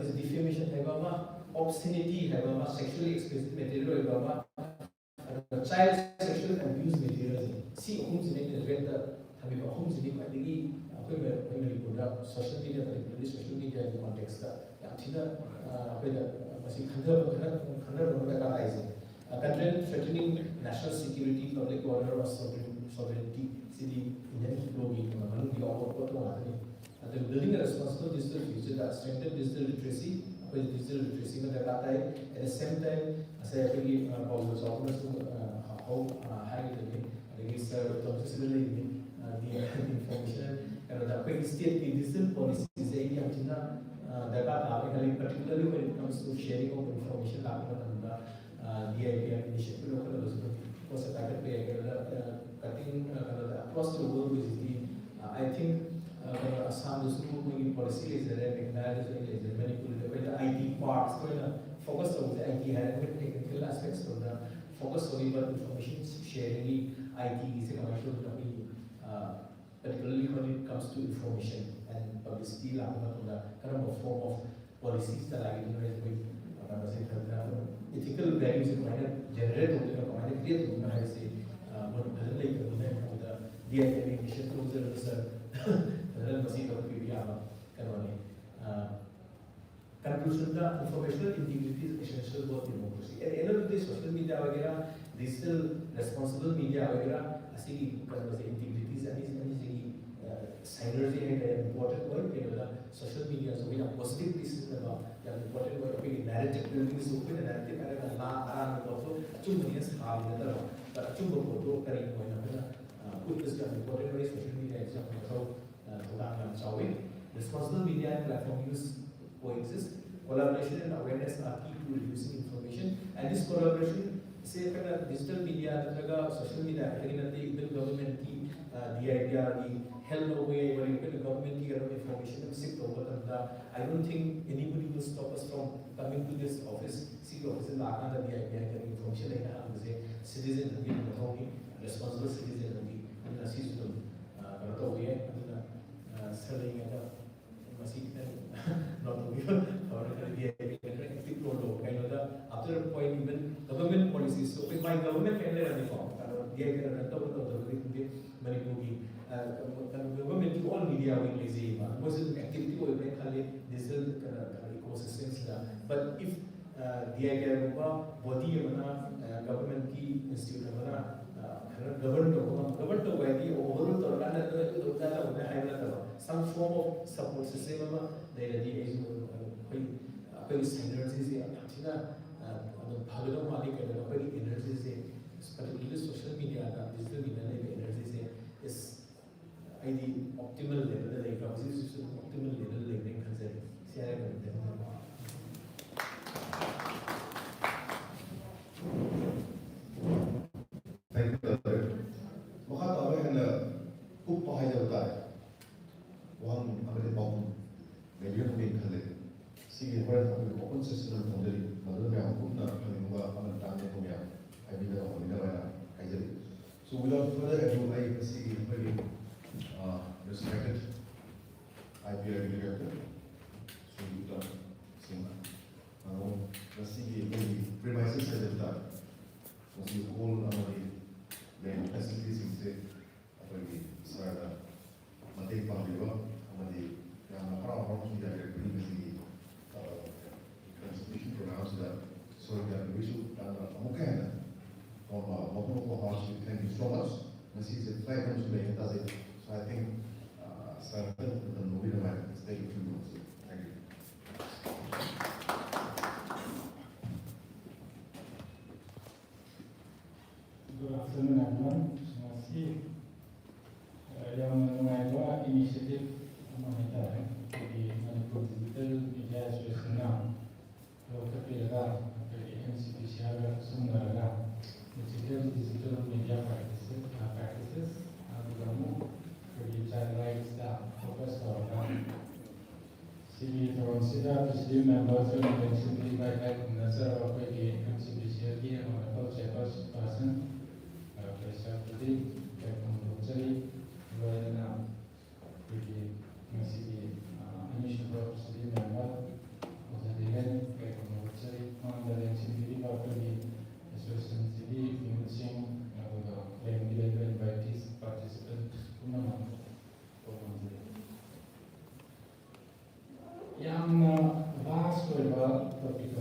this defamation obscenity sexually explicit material child sexual abuse materials see homes in the homes in social media particularly social media context content threatening national security public order or sovereignty city the building a responsible digital future that strengthen digital literacy at the same time as I think how high the information and the state digital policies particularly when it comes to sharing of information the initiative was a cutting across the world basically I think Assam policy is there, Meghalaya is there, Manipur, IT parts, focus on the IT technical aspects of the focus on the information sharing, IT is a commercial particularly when it comes to information and publicity, the kind of form of policies that I ethical values in mind generate create DIA mission conclusion the informational integrity is essential for democracy. At the end of the day, social media वगैरह digital responsible media वगैरह ऐसी integrities synergy है important work social media so we have positive pieces about important work narrative building is open narrative है ना also cuma hal itu cuma foto kering put this important way social media is responsible media and platform use coexist. Collaboration and awareness are key to reducing information, and this collaboration, say, digital media, social media, even government key, the idea, the help away, or even the government key information and sick over I don't think anybody will stop us from coming to this office, see the office in Laka, the idea of information like how to say citizen, responsible citizen, and the system, selling not after a point even government policies. So by government reform, government all media will lazy, most activity will make digital ecosystems. But if the idea of body government key institute government way overall some form of support system particularly social media digital media is optimal level optimal level
Thank you. open session so without further ado, I see very respected IPR director, so you don't see let's see the premises at the start. So you all the facilities in the Sarada, Mate Pavilion, Amadi, Yamara, the Consultation programs that so that we should from thank you so much. This is a flag on today, does it? So I think Sir, the movie let's take a few minutes. Thank you.
Good afternoon, everyone. Initiative the Manipur Digital Media Association now. Digital media practices, child rights focus on civil consider members of the civil by Nazar of the MCBC honorable chairperson, Professor Pudi, Consultation, when initial civil member was a delegate, on the MCBC of the Association City, Finishing, regulator invitees, participants, vast topic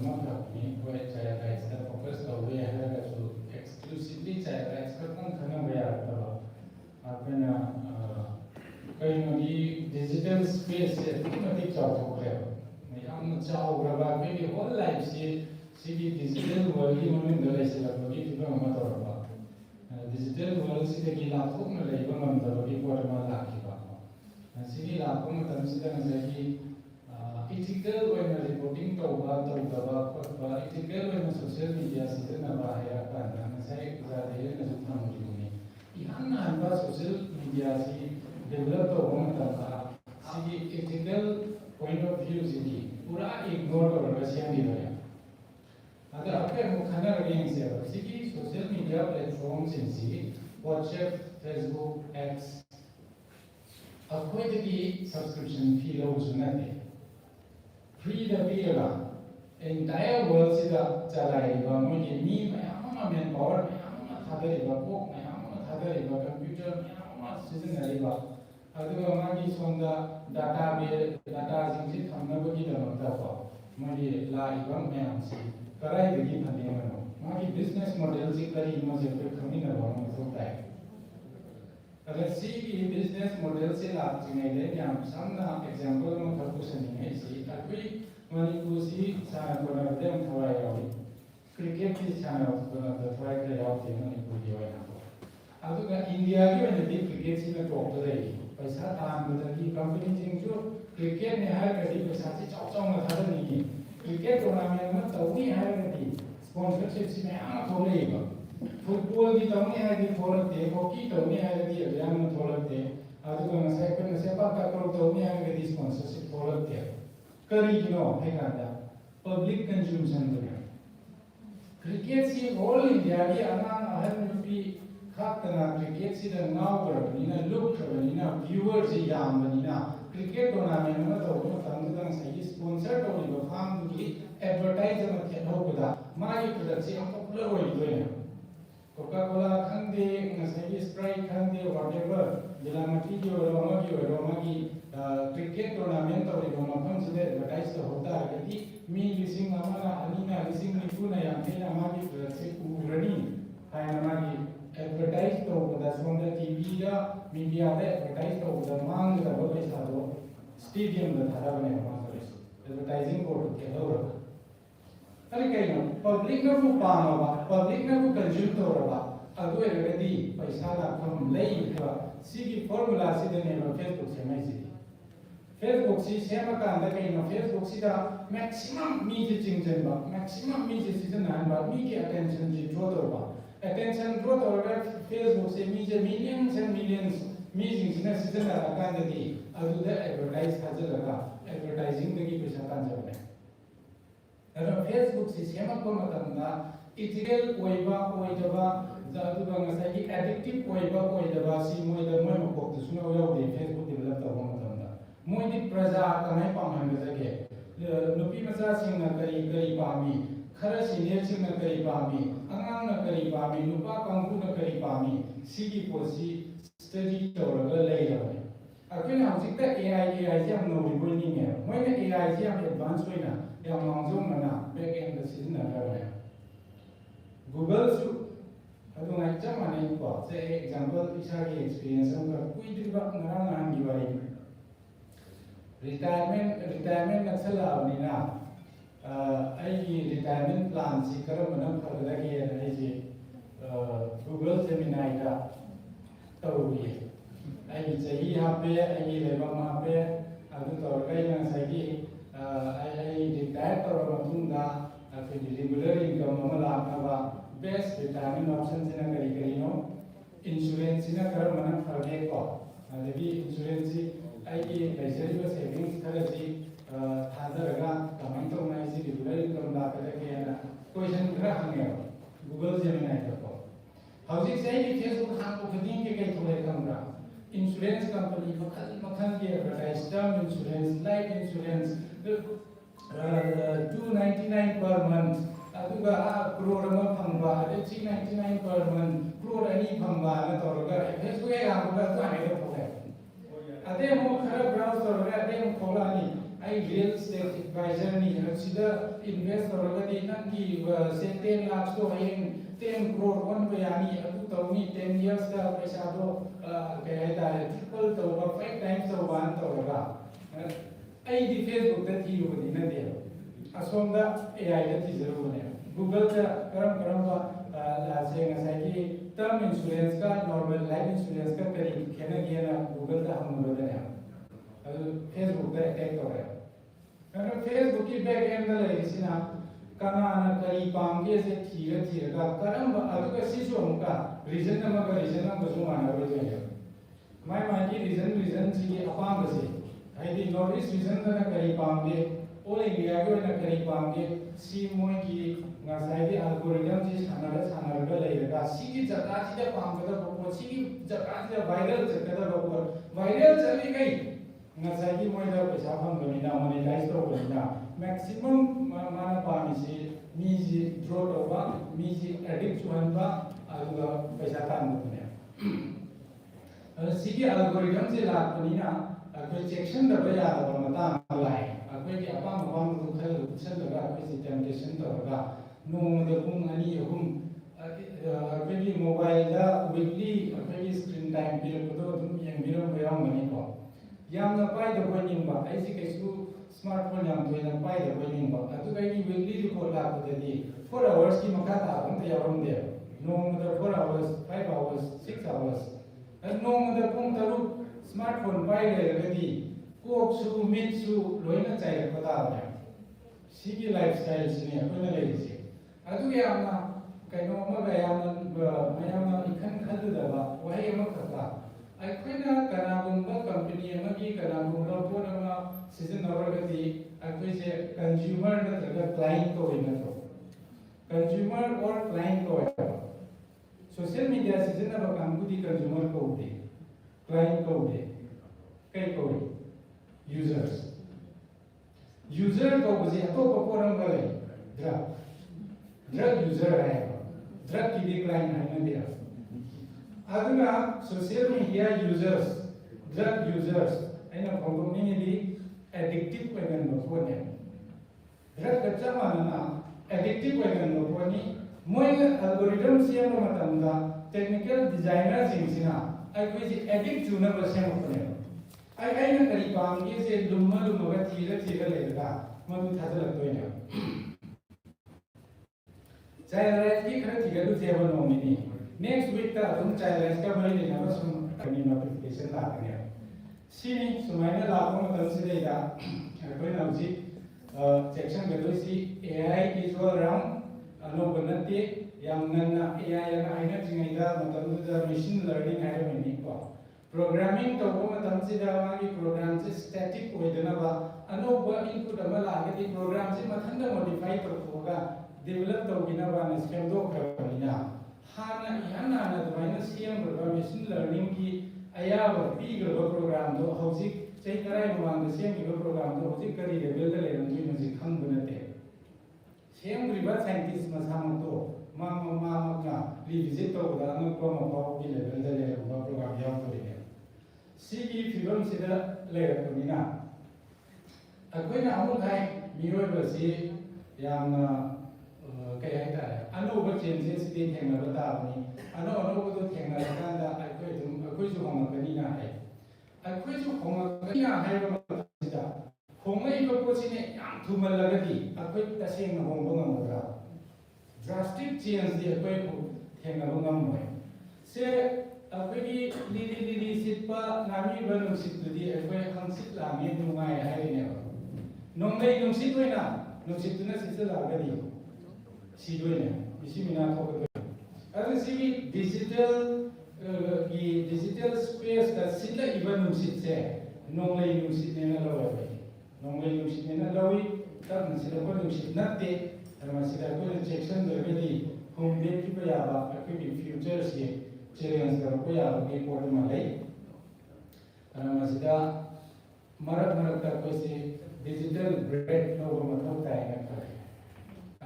where child rights are focused away exclusively child rights digital space whole life digital world digital world ethical reporting ethical social media social media develop सिगी ethical point of view सिगी पूरा ignore कर रहा है सियानी वाला अगर आपके मुखना रखेंगे से अब सिगी social media platforms सिगी WhatsApp, Facebook, X अब कोई तकी subscription fee लो उसने नहीं free द भी लगा entire world सिगा चला है वह मुझे मी में हम manpower में हम खाते हैं वह कोक में हम खाते हैं वह computer में हम सीजन नहीं वह अगर मागी सोंदा डाटा जिंची थम्नबगी दमकता मागी लाइबम मैमसी कराई दगी फंदेमनो मागी बिजनेस मॉडल से करी मजे पे खमी न वांग सोता है अगर सी की बिजनेस मॉडल से लाभ जिने ले याम सामना एग्जांपल में फकुसन है सी अभी मानी कुसी साना कोना देम थवाई आवी क्रिकेट की साना कोना थवाई के आवी मानी कुदी वाई ना अगर इंडिया की वजह क्रिकेट से में टॉप रही पैसा तान बदली कंपनी जिंजो क्रिकेट ने हायर करी पैसा से चाव में था नहीं क्रिकेट टूर्नामेंट में तौनी हायर करी स्पॉन्सरशिप से में आना थोड़े ही बा फुटबॉल की तौनी हायर की थोड़ा थे हॉकी तौनी हायर की अभियान में थोड़ा थे अगर मैं सेपा का करो तौनी हायर करी स्पॉन्सरशिप थोड़ा थे करी किनो है कहता पब्लिक कंज्यूमशन में क्रिकेट से ऑल इंडिया की अनान हर भी खातना क्रिकेट से नाव करबनीना लुक करबनीना व्यूअर से यामबनीना क्रिकेट टूर्नामेंट में तो तंगदंग सही स्पॉन्सर तौरिबा फार्म की एडवर्टाइज में खेलौबदा मागी प्रोडक्ट से हम पॉपुलर होई दोय कोका कोला खंदे सही स्प्राइट खंदे व्हाटएवर जिलामती की और मागी क्रिकेट टूर्नामेंट तौरिबा मफम से एडवर्टाइज होता है कि मी लिसिंग अमना अनीना लिसिंग निपुना यामतेना मागी प्रोडक्ट से उरनी हायना मागी एडवर्टाइज तो बता सोंदा टीवी या मीडिया दे एडवर्टाइज तो बता मांग दा बोले सादो स्टेडियम दा थारा बने मांग करे एडवर्टाइजिंग बोर्ड के हो अरे कहीं ना पब्लिक ने को पामा पब्लिक ने को कंज्यूम तो रहा अगो रेडी पैसा ला कम ले का सीगी फार्मूला से देने लो फेसबुक से मैं सी फेसबुक से सेम का अंदर कहीं ना फेसबुक से दा मैक्सिमम मी जे चिंगजन बा मैक्सिमम मी जे सीजन नान बा मी के अटेंशन जी ड्रॉ तो बा attention growth or Facebook say millions and millions meetings in a season at a kind of day. I do that advertise Hazalaga, advertising the Gipish Tanzania. And Facebook says Yamakomata, ethical Oiba, Zadubanga, addictive Oiba, si Moida Momo, the snow the Facebook developed a woman. Moidi Praza, Kanapam and the Nupimasa sing a very palmy. खरा senior Singh न करी पामी अंगांग न करी पामी नुपा कांगू न करी पामी सीगी पोसी study तोरगा ले रहे अखिन हौसिक त एआई से हम नो रिपोर्टिंग है मोइने एआई से हम एडवांस होइना या मांगजों मना बैक एंड सिजन न रहे गूगल सु अदो नाइचा माने को से एग्जांपल इसा की एक्सपीरियंस हम का कोई दिबा नरा नान दिवाई रिटायरमेंट नक्सल आवनीना रिटायरमेंट प्लान से करम मन फरदगी है गूगल जेमिनाई का तौरी आई चाहिए यहाँ पे आई लेबम यहाँ पे अभी तौरगाई में सही आई रिटायर तौर मतुंगा फिर रेगुलर इनकम ममला अपना बेस्ट रिटायरमेंट ऑप्शन से ना करी नो इंश्योरेंस से ना करम मन फरदे को अभी इंश्योरेंस आई लेजरी व सेविंग्स कर जी थादरगा कमेंट तो मैं इसी रेगुलर इनकम ला करके ना क्वेश्चन करा हमें गूगल जेमिनाई को हाउसिंग से ही फेसबुक हां को खदीन के कई थोड़े कम रहा इंश्योरेंस कंपनी मखन के advertise term insurance life insurance 299 per month अदुगा करोड़ में फंबा 399 per month करोड़ अनि फंबा ना तोरगा फेसबुक ए आंबा तो आने तो है अदे मो खरा ब्राउज तोरगा अदे मो खोलानी आई रियल एस्टेट एडवाइजर नी सीधा इन्वेस्ट तोरगा दी नंगी से 10 लाख तो है 10 crore वन पे यानी अदु तौनी 10 years का पैसा तो कहता है ट्रिपल तो 5 times तो वन तोरगा आई दी फेसबुक दा थी लो दी न दे असोंदा एआई दा थी जरूर ने गूगल का करम से नसाई की टर्म इंश्योरेंस का नॉर्मल लाइफ इंश्योरेंस का करी खेना किया ना गूगल का हम बदल है फेसबुक दा अटैक हो रहा है अगर फेसबुक की बैक एंड दा लेसी ना कनाना करी पांगे से थीर का करम अदुगा सिसो हमका रीजन नंबर का सुमाना हो जाए माय की रीजन सी अपांग से हाइदी नॉर्थ ईस्ट रीजन दा करी पामगे ऑल इंडिया के ओइना करी पामगे सी मोय की ngasai di algorithm ji sanara leira si ki jaga ji da pamgada boko si ki jaga ji da viral jakada boko viral chali kai ngasai ki moy da paisa phangani na monetize to bani na maximum mana pami si mi ji draw to ba mi ji edit chuan ba aduga paisa tan ne si ki algorithm ji la pani na akoi section da ba ya da mata lai akoi ki apam du khal chen da akoi si temptation to ga no the pung ani hum maybe mobile da weekly maybe screen time bill ko dum yang biram bayam mani ko yam na pai da boning ba ai si kai su smartphone yam to na pai da boning ba atu kai ni weekly report la ko de 4 hours ki makha ta ram te yarum de no the 4 hours 5 hours 6 hours and no the pung taru smartphone pai le ga di ko su mit su loina chai ko ta ba si ki lifestyle sini ko na le ji adu yamna kaino ma ba yamna ikhan khadda ba wahi ma khata ai khoina kanagum ba company ma ki kanagum ro ko na season awargati ai se consumer na daga client ko ina to consumer or client ko social media season ba kam di consumer ko de client ko de kai ko users user ko buzi to ko ram ba le drug user है drug की decline है ना दिया अगला social media users drug users है ना commonly addictive वगैरह लोगों ने drug कच्चा माना ना addictive वगैरह लोगों ने मोए algorithm से हम मतलब technical designer जिनसिना आई कोई सी addict चुना बस हम अपने आई ना करीब काम ये से लुम्मा का चीज़ लेगा मधु था तो लगता है child rights ki khara thiga du jeba no mini next week ta adum child rights ka bari na ba sum kani notification la ne sini sumaina la ko ma consider da ko na ji section ga do si ai is all around ano banati yang na ai yang aina jingai da matam da machine learning ai mini ko programming to ko matam si da ma ki program se static ko idana ba ano ba input ama la ga di program se mathan da modify to ko ga develop to gina ba na scam do kharina hana yana na da na cm ba machine learning ki aya ba pi ga program do hojik chei karai ma na cm ki program do hojik kari level da le ram ji ma ji khang buna te cm ri ba scientist ma sam to ma na revisit to da na ko ma ba ki level da le ba program ya to ne si ki film se da le ko ni na akoi na amu kai miroi ba si yang kay hay tayo ano ba changes din thengna ba ta ni ano ba to thengna la da akoi ju hong kanina hai akoi ju hong kanina hai ba ta hong ai ba ko sine yang thumal la gi akoi ta seng na hong ba ngam ra drastic change di akoi ko thengna ba ngam mai se akoi gi li sit pa nami ba no sit di akoi hang sit la me nu mai hai ne nong dai nong sit we na nong sit na sit la ga di si doine isi mina to ko adu si digital space da sila iban sit se nong lai nung sit ne na lawa ba nong lai nung sit ne na lawi ta na sila ko nung sit na te ama sila ko section da ga di home de ki ba ya ba ko bi future se challenge da ko ya ba ki ko ma lai ama sila marak ta ko se digital bread no ma to ta na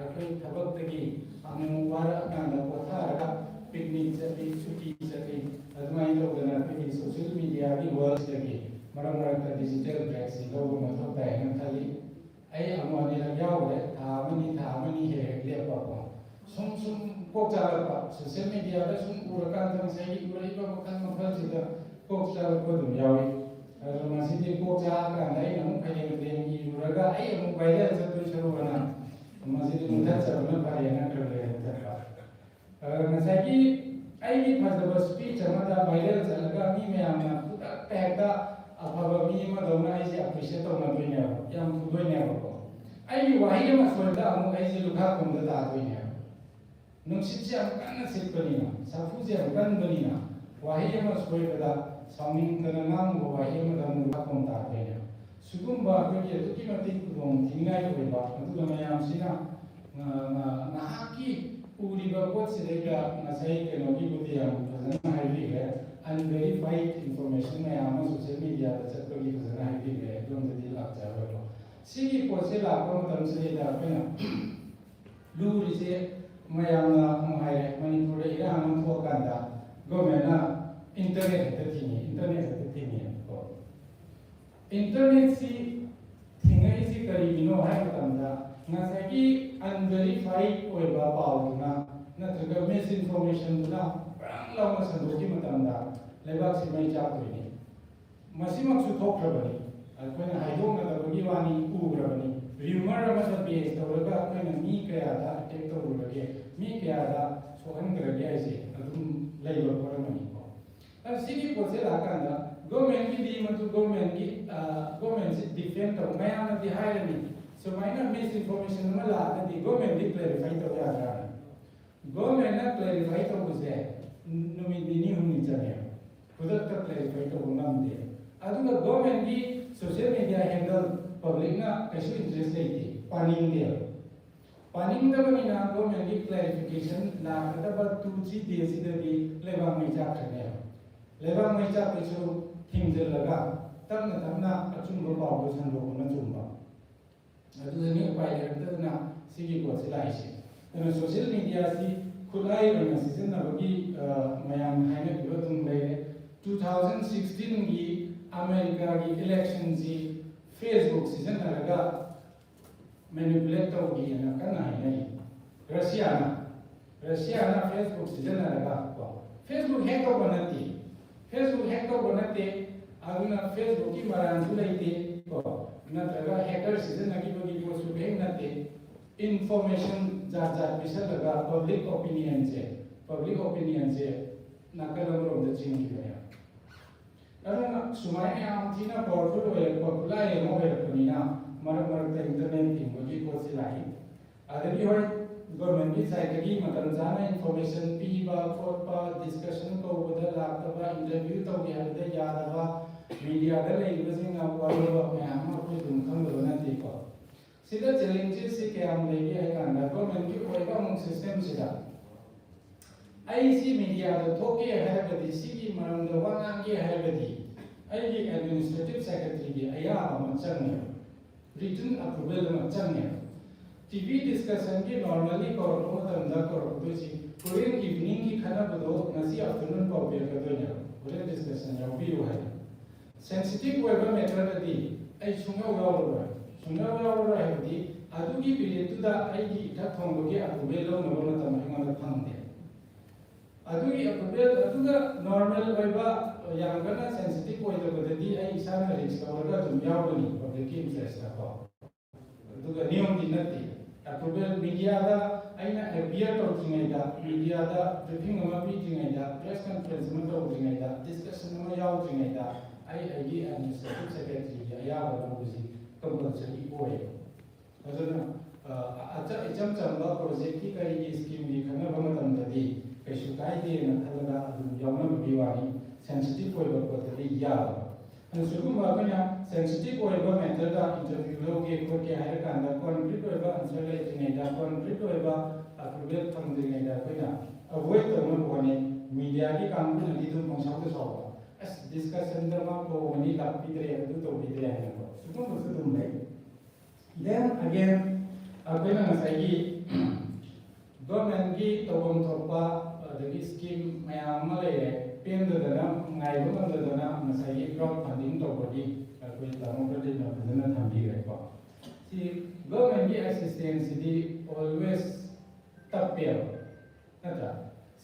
akoi thabak tagi amu wara kana potha picnic chati chuti chati admai lo gana pe social media gi world tagi maram ta digital vaccine lo ma thok ta na thali ai amu ani la yaw le tha mani he le pa pa sum ko cha pa social media la sum ura kan thang sai gi ura iba kan ma khal chi da ko cha ko dum yawi aro ma si de ko cha ka nai na mu khai de ni ura ga ai amu bai da sa tu charu bana masih mudah sebelum karyawan kerja. Ngasaki, ini pada speech sama ada viral jalan kami memang kita peka apa bagi madona ini appreciate orang dunia yang dunia apa. Ini wahai masuk dalam ini luka kumda dunia. Nungsi siapa kan nasib bernina, safu siapa kan bernina. Wahai masuk dalam saming kenangan wahai madona luka kumda dunia. Sugumba ꯑꯩꯈꯣꯏꯒꯤ ꯑꯗꯨꯛꯀꯤ ꯃꯇꯤꯛ ꯈꯨꯗꯣꯡꯊꯤꯅꯤꯡꯉꯥꯏ ꯑꯣꯏꯕ ꯑꯗꯨꯒ ꯃꯌꯥꯝꯁꯤꯅ ꯉꯥꯏꯍꯥꯛꯀꯤ ꯎꯔꯤꯕ ꯄꯣꯠꯁꯤꯗꯩꯗ ꯉꯁꯥꯏ ꯀꯩꯅꯣꯒꯤꯕꯨꯗꯤ ꯌꯥꯝ ꯐꯖꯅ ꯍꯥꯏꯕꯤꯈ꯭ꯔꯦ ꯑꯟꯚꯦꯔꯤꯐꯥꯏꯠ ꯏꯟꯐꯣꯔꯃꯦꯁꯟ ꯃꯌꯥꯝ ꯑꯃ ꯁꯣꯁꯤꯌꯦꯜ ꯃꯤꯗꯤꯌꯥꯗ ꯆꯠꯄꯒꯤ ꯐꯖꯅ ꯍꯥꯏꯕꯤꯈ꯭ꯔꯦ ꯑꯗꯣꯝꯗꯗꯤ ꯂꯥꯛꯆꯔꯣꯏꯀꯣ ꯁꯤꯒꯤ ꯄꯣꯠꯁꯦ ꯂꯥꯛꯄ ꯃꯇꯝꯁꯤꯗꯩꯗ ꯑꯩꯈꯣꯏꯅ ꯂꯨꯔꯤꯁꯦ ꯃꯌꯥꯝꯅ ꯑꯃꯨꯛ ꯍꯥꯏꯔꯦ ꯃꯅꯤꯄꯨꯔꯗ ꯏꯔꯥꯡ ꯑꯃ ꯊꯣꯛꯑꯀꯥꯟꯗ ꯒꯣꯔꯃꯦꯟꯅ ꯏꯟꯇꯔꯅꯦꯠ ꯍꯦꯛꯇ ꯊꯤꯡꯉꯤ ꯀꯣ ꯏꯟꯇꯔꯅꯦꯠꯁꯤ ꯊꯤꯡꯉꯛꯏꯁꯤ ꯀꯔꯤꯒꯤꯅꯣ ꯍꯥꯏꯕ ꯃꯇꯝꯗ ꯉꯁꯥꯏꯒꯤ ꯑꯟꯚꯦꯔꯤꯐꯥꯏꯠ ꯑꯣꯏꯕ ꯄꯥꯎꯗꯨꯅ ꯅꯠꯇ꯭ꯔꯒ ꯃꯤꯁꯏꯟꯐꯣꯔꯃꯦꯁꯟꯗꯨꯅ ꯕ꯭ꯔꯪ ꯂꯥꯎꯅ ꯁꯟꯗꯣꯛꯈꯤ ꯃꯇꯝꯗ ꯂꯩꯕꯥꯛꯁꯤ ꯃꯩ ꯆꯥꯛꯇꯣꯏꯅꯤ ꯃꯁꯤꯃꯛꯁꯨ ꯊꯣꯛꯈ꯭ꯔꯕꯅꯤ ꯑꯩꯈꯣꯏꯅ ꯍꯥꯏꯗꯣꯛꯅꯗꯕꯒꯤ ꯋꯥꯅꯤ ꯎꯈ꯭ꯔꯕꯅꯤ ꯔꯤꯃꯔ ꯑꯃꯗ ꯕꯦꯁ ꯇꯧꯔꯒ ꯑꯩꯈꯣꯏꯅ ꯃꯤ ꯀꯌꯥꯗ ꯑꯦꯇꯦꯛ ꯇꯧꯔꯨꯔꯒꯦ ꯃꯤ ꯀꯌꯥꯗ ꯁꯣꯛꯍꯟꯈ꯭ꯔꯒꯦ ꯍꯥꯏꯁꯦ ꯑꯗꯨꯝ ꯂꯩꯕ ꯄꯣꯠ ꯑꯃꯅꯤꯀꯣ ꯁꯤꯒꯤ ꯄꯣꯠꯁꯦ ꯂꯥꯛꯀꯥꯟꯗ ꯒꯣꯔꯃꯦꯟꯒꯤꯗꯤ ꯃꯗꯨ ꯒꯣꯔꯃꯦꯟꯁꯤ ꯗꯤꯐꯦꯟ ꯇꯧ ꯃꯌꯥꯝꯅꯗꯤ ꯍꯥꯏꯔꯅꯤ ꯁꯨꯃꯥꯏꯅ ꯃꯤꯁꯏꯟꯐꯣꯔꯃꯦꯁꯟ ꯑꯃ ꯂꯥꯛꯑꯒꯗꯤ ꯒꯣꯔꯃꯦꯟꯗꯤ ꯀ꯭ꯂꯦꯔꯤꯐꯥꯏ ꯇꯧ ꯌꯥꯗ꯭ꯔꯥ ꯒꯣꯔꯃꯦꯟꯅ ꯀ꯭ꯂꯦꯔꯤꯐꯥꯏ ꯇꯧꯕꯁꯦ ꯅꯨꯃꯤꯠ ꯅꯤꯅꯤ ꯍꯨꯝꯅꯤ ꯆꯪꯉꯦꯕ ꯈꯨꯗꯛꯇ ꯀ꯭ꯂꯦꯔꯤꯐꯥꯏ ꯇꯧꯕ ꯉꯝꯗꯦ ꯑꯗꯨꯒ ꯒꯣꯔꯃꯦꯟꯒꯤ ꯁꯣꯁꯤꯌꯦꯜ ꯃꯤꯗꯤꯌꯥ ꯍꯦꯟꯗꯜ ꯄꯕ꯭ꯂꯤꯛꯅ ꯀꯩꯁꯨ ꯏꯟꯇꯔꯦꯁ ꯂꯩꯇꯦ ꯄꯥꯅꯤꯡꯗꯦꯕ ꯄꯥꯅꯤꯡꯗꯕꯅꯤꯅ ꯒꯣꯔꯃꯦꯟꯒꯤ ꯀ꯭ꯂꯦꯔꯤꯐꯤꯀꯦꯁꯟ ꯂꯥꯛꯀꯗꯕ 2-3 ꯗꯦꯁꯤꯗꯗꯤ ꯂꯩꯕꯥꯛ ꯃꯩ ꯆꯥꯛꯈ꯭ꯔꯅꯦꯕ ꯂꯩꯕꯥꯛ ꯃꯩ ꯆꯥꯛꯄꯁꯨ ꯊꯤꯡꯖꯤꯜꯂꯒ ꯇꯞꯅ ꯇꯞꯅ ꯑꯆꯨꯝꯕ ꯄꯥꯎꯗꯣ ꯁꯟꯗꯣꯛꯄꯅ ꯆꯨꯝꯕ ꯑꯗꯨꯗꯅꯤ ꯎꯄꯥꯏ ꯂꯩꯔꯛꯇꯗꯅ ꯁꯤꯒꯤ ꯄꯣꯠꯁꯤ ꯂꯥꯛꯏꯁꯦ ꯑꯗꯨꯅ ꯁꯣꯁꯤꯌꯦꯜ ꯃꯤꯗꯤꯌꯥꯁꯤ ꯈꯨꯠꯂꯥꯏ ꯑꯣꯏꯅ ꯁꯤꯖꯤꯟꯅꯕꯒꯤ ꯃꯌꯥꯝ ꯍꯥꯏꯅꯕꯤꯕ ꯑꯗꯨꯝ ꯂꯩꯔꯦ 2016ꯒꯤ ꯑꯃꯦꯔꯤꯀꯥꯒꯤ ꯏꯂꯦꯛꯁꯟꯁꯤ ꯐꯦꯁꯕꯨꯛ ꯁꯤꯖꯤꯟꯅꯔꯒ ꯃꯦꯅꯤꯄꯨꯂꯦꯠ ꯇꯧꯈꯤꯅ ꯀꯟꯅ ꯍꯥꯏꯅꯩ ꯔꯁꯤꯌꯥꯅ ꯐꯦꯁꯕꯨꯛ ꯁꯤꯖꯤꯟꯅꯔꯒ ꯀꯣ ꯐꯦꯁꯕꯨꯛ ꯍꯦꯛ ꯇꯧꯕ ꯅꯠꯇꯦ ꯑꯗꯨꯅ ꯐꯦꯁꯕꯨꯛꯀꯤ ꯃꯔꯥꯟꯁꯨ ꯂꯩꯇꯦ ꯀꯣ ꯅꯠꯇ꯭ꯔꯒ ꯍꯦꯀꯔ ꯁꯤꯖꯤꯟꯅꯈꯤꯕꯒꯤ ꯄꯣꯠꯁꯨ ꯍꯦꯛ ꯅꯠꯇꯦ ꯏꯟꯐꯣꯔꯃꯦꯁꯟ ꯖꯥꯠ ꯄꯤꯁꯜꯂꯒ ꯄꯕ꯭ꯂꯤꯛ ꯑꯣꯄꯤꯅꯤꯌꯟꯁꯦ ꯅꯥꯀꯜ ꯑꯃꯔꯣꯝꯗ ꯆꯤꯡꯈꯤꯕꯅꯦ ꯑꯗꯨꯅ ꯁꯨꯃꯥꯏꯅ ꯌꯥꯝ ꯊꯤꯅ ꯄꯥꯋꯔꯐꯨꯜ ꯑꯣꯏꯔꯛꯄ ꯈꯨꯠꯂꯥꯏ ꯑꯃ ꯑꯣꯏꯔꯛꯄꯅꯤꯅ ꯃꯔꯛ ꯃꯔꯛꯇ ꯏꯟꯇꯔꯅꯦꯠ ꯊꯤꯡꯕꯒꯤ ꯄꯣꯠꯁꯤ ꯂꯥꯛꯏ ꯑꯗꯒꯤ ꯍꯣꯏ ꯒꯣꯔꯃꯦꯟꯒꯤ ꯁꯥꯏꯠꯇꯒꯤ ꯃꯇꯝ ꯆꯥꯅ ꯏꯟꯐꯣꯔꯃꯦꯁꯟ ꯄꯤꯕ ꯈꯣꯠꯄ ꯗꯤꯁꯀꯁꯟ ꯀꯧꯕꯗ ꯂꯥꯛꯇꯕ ꯏꯟꯇꯔꯚ꯭ꯌꯨ ꯇꯧꯒꯦ ꯍꯥꯏꯕꯗ ꯌꯥꯗꯕ ꯃꯤꯗꯤꯌꯥꯗ ꯂꯩꯔꯤꯕꯁꯤꯡꯅ ꯋꯥꯔꯧꯕ ꯃꯌꯥꯝ ꯑꯃ ꯑꯩꯈꯣꯏ ꯑꯗꯨꯝ ꯈꯪꯗꯕ ꯅꯠꯇꯦꯀꯣ ꯁꯤꯗ ꯆꯦꯂꯦꯟꯖꯦꯁꯁꯤ ꯀꯌꯥꯝ ꯂꯩꯒꯦ ꯍꯥꯏ ꯀꯥꯟꯗ ꯒꯣꯔꯃꯦꯟꯒꯤ ꯑꯣꯏꯕ ꯑꯃꯨꯛ ꯁꯤꯁꯇꯦꯝꯁꯤꯗ ꯑꯩꯁꯤ ꯃꯤꯗꯤꯌꯥꯗ ꯊꯣꯛꯀꯦ ꯍꯥꯏꯔꯒꯗꯤ ꯁꯤꯒꯤ ꯃꯔꯝꯗ ꯋꯥ ꯉꯥꯡꯒꯦ ꯍꯥꯏꯔꯒꯗꯤ ꯑꯩꯒꯤ ꯑꯦꯗꯃꯤꯅꯤꯁꯇ꯭ꯔꯦꯇꯤꯚ ꯁꯦꯀ꯭ꯔꯦꯇꯔꯤꯒꯤ ꯑꯌꯥꯕ ꯑꯃ ꯆꯪꯉꯦꯕ ꯔꯤꯇꯟ ꯑꯦꯄ꯭ꯔꯨꯚꯦꯜ ꯑꯃ ꯆꯪꯉꯦꯕ ꯇꯤꯚꯤ ꯗꯤꯁꯀꯁꯟꯒꯤ ꯅꯣꯔꯃꯦꯜꯂꯤ ꯀꯧꯔꯛꯄ ꯃꯇꯝꯗ ꯀꯧꯔꯛꯇꯣꯏꯁꯤ ꯍꯣꯔꯦꯟ ꯏꯚꯤꯅꯤꯡꯒꯤ ꯈꯟꯅꯕꯗꯣ ꯉꯁꯤ ꯑꯥꯐꯇꯔꯅꯨꯟ ꯐꯥꯎ ꯄꯤꯔꯛꯀꯗꯣꯏꯅꯦꯕ ꯍꯣꯔꯦꯟ ꯗꯤꯁꯀꯁꯟ ꯌꯥꯎꯕꯤꯌꯨ ꯍꯥꯏꯅ ꯁꯦꯟꯁꯤꯇꯤꯚ ꯑꯣꯏꯕ ꯃꯦꯇꯔꯗꯗꯤ ꯑꯩ ꯁꯨꯡꯌꯥꯎ ꯌꯥꯎꯔꯔꯣꯏ ꯍꯥꯏꯕꯗꯤ ꯑꯗꯨꯒꯤ ꯄꯤꯔꯤꯌꯠꯇꯨꯗ ꯑꯩꯒꯤ ꯏꯊꯛ ꯊꯣꯡꯕꯒꯤ ꯑꯦꯄ꯭ꯔꯨꯚꯦꯜ ꯂꯧꯅꯕ ꯃꯇꯝ ꯑꯩꯉꯣꯟꯗ ꯐꯪꯗꯦ ꯑꯗꯨꯒꯤ ꯑꯦꯄ꯭ꯔꯨꯚꯦꯜ ꯑꯗꯨꯒ ꯅꯣꯔꯃꯦꯜ ꯑꯣꯏꯕ ꯌꯥꯝ ꯀꯟꯅ ꯁꯦꯟꯁꯤꯇꯤꯚ ꯑꯣꯏꯗꯕꯗꯗꯤ ꯑꯩ ꯏꯁꯥꯅ ꯔꯤꯛꯁ ꯂꯧꯔꯒ ꯑꯗꯨꯝ ꯌꯥꯎꯒꯅꯤ ꯄꯕ꯭ꯂꯤꯛꯀꯤ ꯏꯟꯇꯔꯦꯁꯇꯀꯣ ꯑꯗꯨꯒ ꯅꯤꯌꯣꯝꯗꯤ ꯅꯠꯇꯦ ꯑꯦꯄ꯭ꯔꯨꯚꯦꯜ ꯃꯤꯗꯤꯌꯥꯗ ꯑꯩꯅ ꯑꯦꯄꯤꯌꯔ ꯇꯧꯗ꯭ꯔꯤꯉꯩꯗ ꯃꯤꯗꯤꯌꯥꯗ ꯕ꯭ꯔꯤꯐꯤꯡ ꯑꯃ ꯄꯤꯗ꯭ꯔꯤꯉꯩꯗ ꯄ꯭ꯔꯦꯁ ꯀꯟꯐꯔꯦꯟꯁ ꯑꯃ ꯇꯧꯗ꯭ꯔꯤꯉꯩꯗ ꯗꯤꯁꯀꯁꯟ ꯑꯃ ꯌꯥꯎꯗ꯭ꯔꯤꯉꯩꯗ ꯑꯩꯒꯤ ꯑꯦꯗꯃꯤꯅꯤꯁꯇ꯭ꯔꯦꯇꯤꯚ ꯁꯦꯀ꯭ꯔꯦꯇꯔꯤꯒꯤ ꯑꯌꯥꯕ ꯂꯧꯕꯁꯤ ꯀꯝꯄꯜꯁꯔꯤ ꯑꯣꯏ ꯑꯗꯨꯅ ꯏꯆꯝ ꯆꯝꯕ ꯄ꯭ꯔꯣꯖꯦꯛꯀꯤ ꯀꯔꯤꯒꯤ ꯁ꯭ꯀꯤꯝꯒꯤ ꯈꯟꯅꯕ ꯃꯇꯝꯗꯗꯤ ꯀꯩꯁꯨ ꯀꯥꯏꯗꯦꯅ ꯈꯜꯂꯒ ꯑꯗꯨꯝ ꯌꯥꯎꯅꯕꯒꯤ ꯋꯥꯅꯤ ꯁꯦꯟꯁꯤꯇꯤꯚ ꯑꯣꯏꯕ ꯄꯣꯠꯇꯗꯤ ꯌꯥꯕ ꯑꯗꯨ ꯁꯤꯒꯨꯝꯕ ꯑꯩꯈꯣꯏꯅ ꯁꯦꯟꯁꯤꯇꯤꯚ ꯑꯣꯏꯕ ꯃꯦꯇꯔꯗ ꯏꯟꯇꯔꯚ꯭ꯌꯨ ꯂꯧꯒꯦ ꯈꯣꯠꯀꯦ ꯍꯥꯏꯔꯀꯥꯟꯗ ꯀꯣꯟꯀ꯭ꯔꯤꯠ ꯑꯣꯏꯕ ꯑꯟꯁꯔ ꯂꯩꯇ꯭ꯔꯤꯉꯩꯗ ꯀꯣꯟꯀ꯭ꯔꯤꯠ ꯑꯣꯏꯕ ꯑꯦꯄ꯭ꯔꯨꯚꯦꯜ ꯐꯪꯗ꯭ꯔꯤꯉꯩꯗ ꯑꯩꯈꯣꯏꯅ ꯑꯦꯚꯣꯏꯗ ꯇꯧꯅꯕ ꯍꯣꯠꯅꯩ ꯃꯤꯗꯤꯌꯥꯒꯤ ꯀꯥꯡꯕꯨꯅꯗꯤ ꯑꯗꯨꯝ ꯄꯪꯁꯥꯎꯗ ꯁꯥꯎꯕ ꯑꯁ ꯗꯤꯁꯀꯁꯟꯗ ꯃꯥ ꯀꯧꯕꯅꯤ ꯂꯥꯛꯄꯤꯗ꯭ꯔꯦ ꯑꯗꯨ ꯇꯧꯕꯤꯗ꯭ꯔꯦ ꯍꯥꯏꯅꯀꯣ ꯁꯤꯒꯨꯝꯕꯁꯨ ꯑꯗꯨꯝ ꯂꯩ ꯗꯦꯟ ꯑꯒꯦꯟ ꯑꯩꯈꯣꯏꯅ ꯉꯁꯥꯏꯒꯤ ꯒꯣꯔꯃꯦꯟꯒꯤ ꯇꯧꯐꯝ ꯊꯣꯛꯄ ꯑꯗꯒꯤ ꯁ꯭ꯀꯤꯝ ꯃꯌꯥꯝ ꯑꯃ ꯂꯩꯔꯦ ꯄꯦꯟꯗꯗꯅ ꯉꯥꯏꯕ ꯉꯝꯗꯗꯅ ꯉꯁꯥꯏꯒꯤ ꯀ꯭ꯔꯥꯎꯗ ꯐꯟꯗꯤꯡ ꯇꯧꯕꯒꯤ ꯑꯩꯈꯣꯏ ꯗꯦꯃꯣꯀ꯭ꯔꯦꯇꯤꯛꯅ ꯐꯖꯅ ꯊꯝꯕꯤꯈ꯭ꯔꯦꯀꯣ ꯁꯤ ꯒꯣꯔꯃꯦꯟꯒꯤ ꯑꯦꯁꯤꯁꯇꯦꯟꯁꯤꯗꯤ ꯑꯣꯜꯋꯦꯁ ꯇꯞꯄꯦꯕ ꯅꯠꯇ꯭ꯔꯥ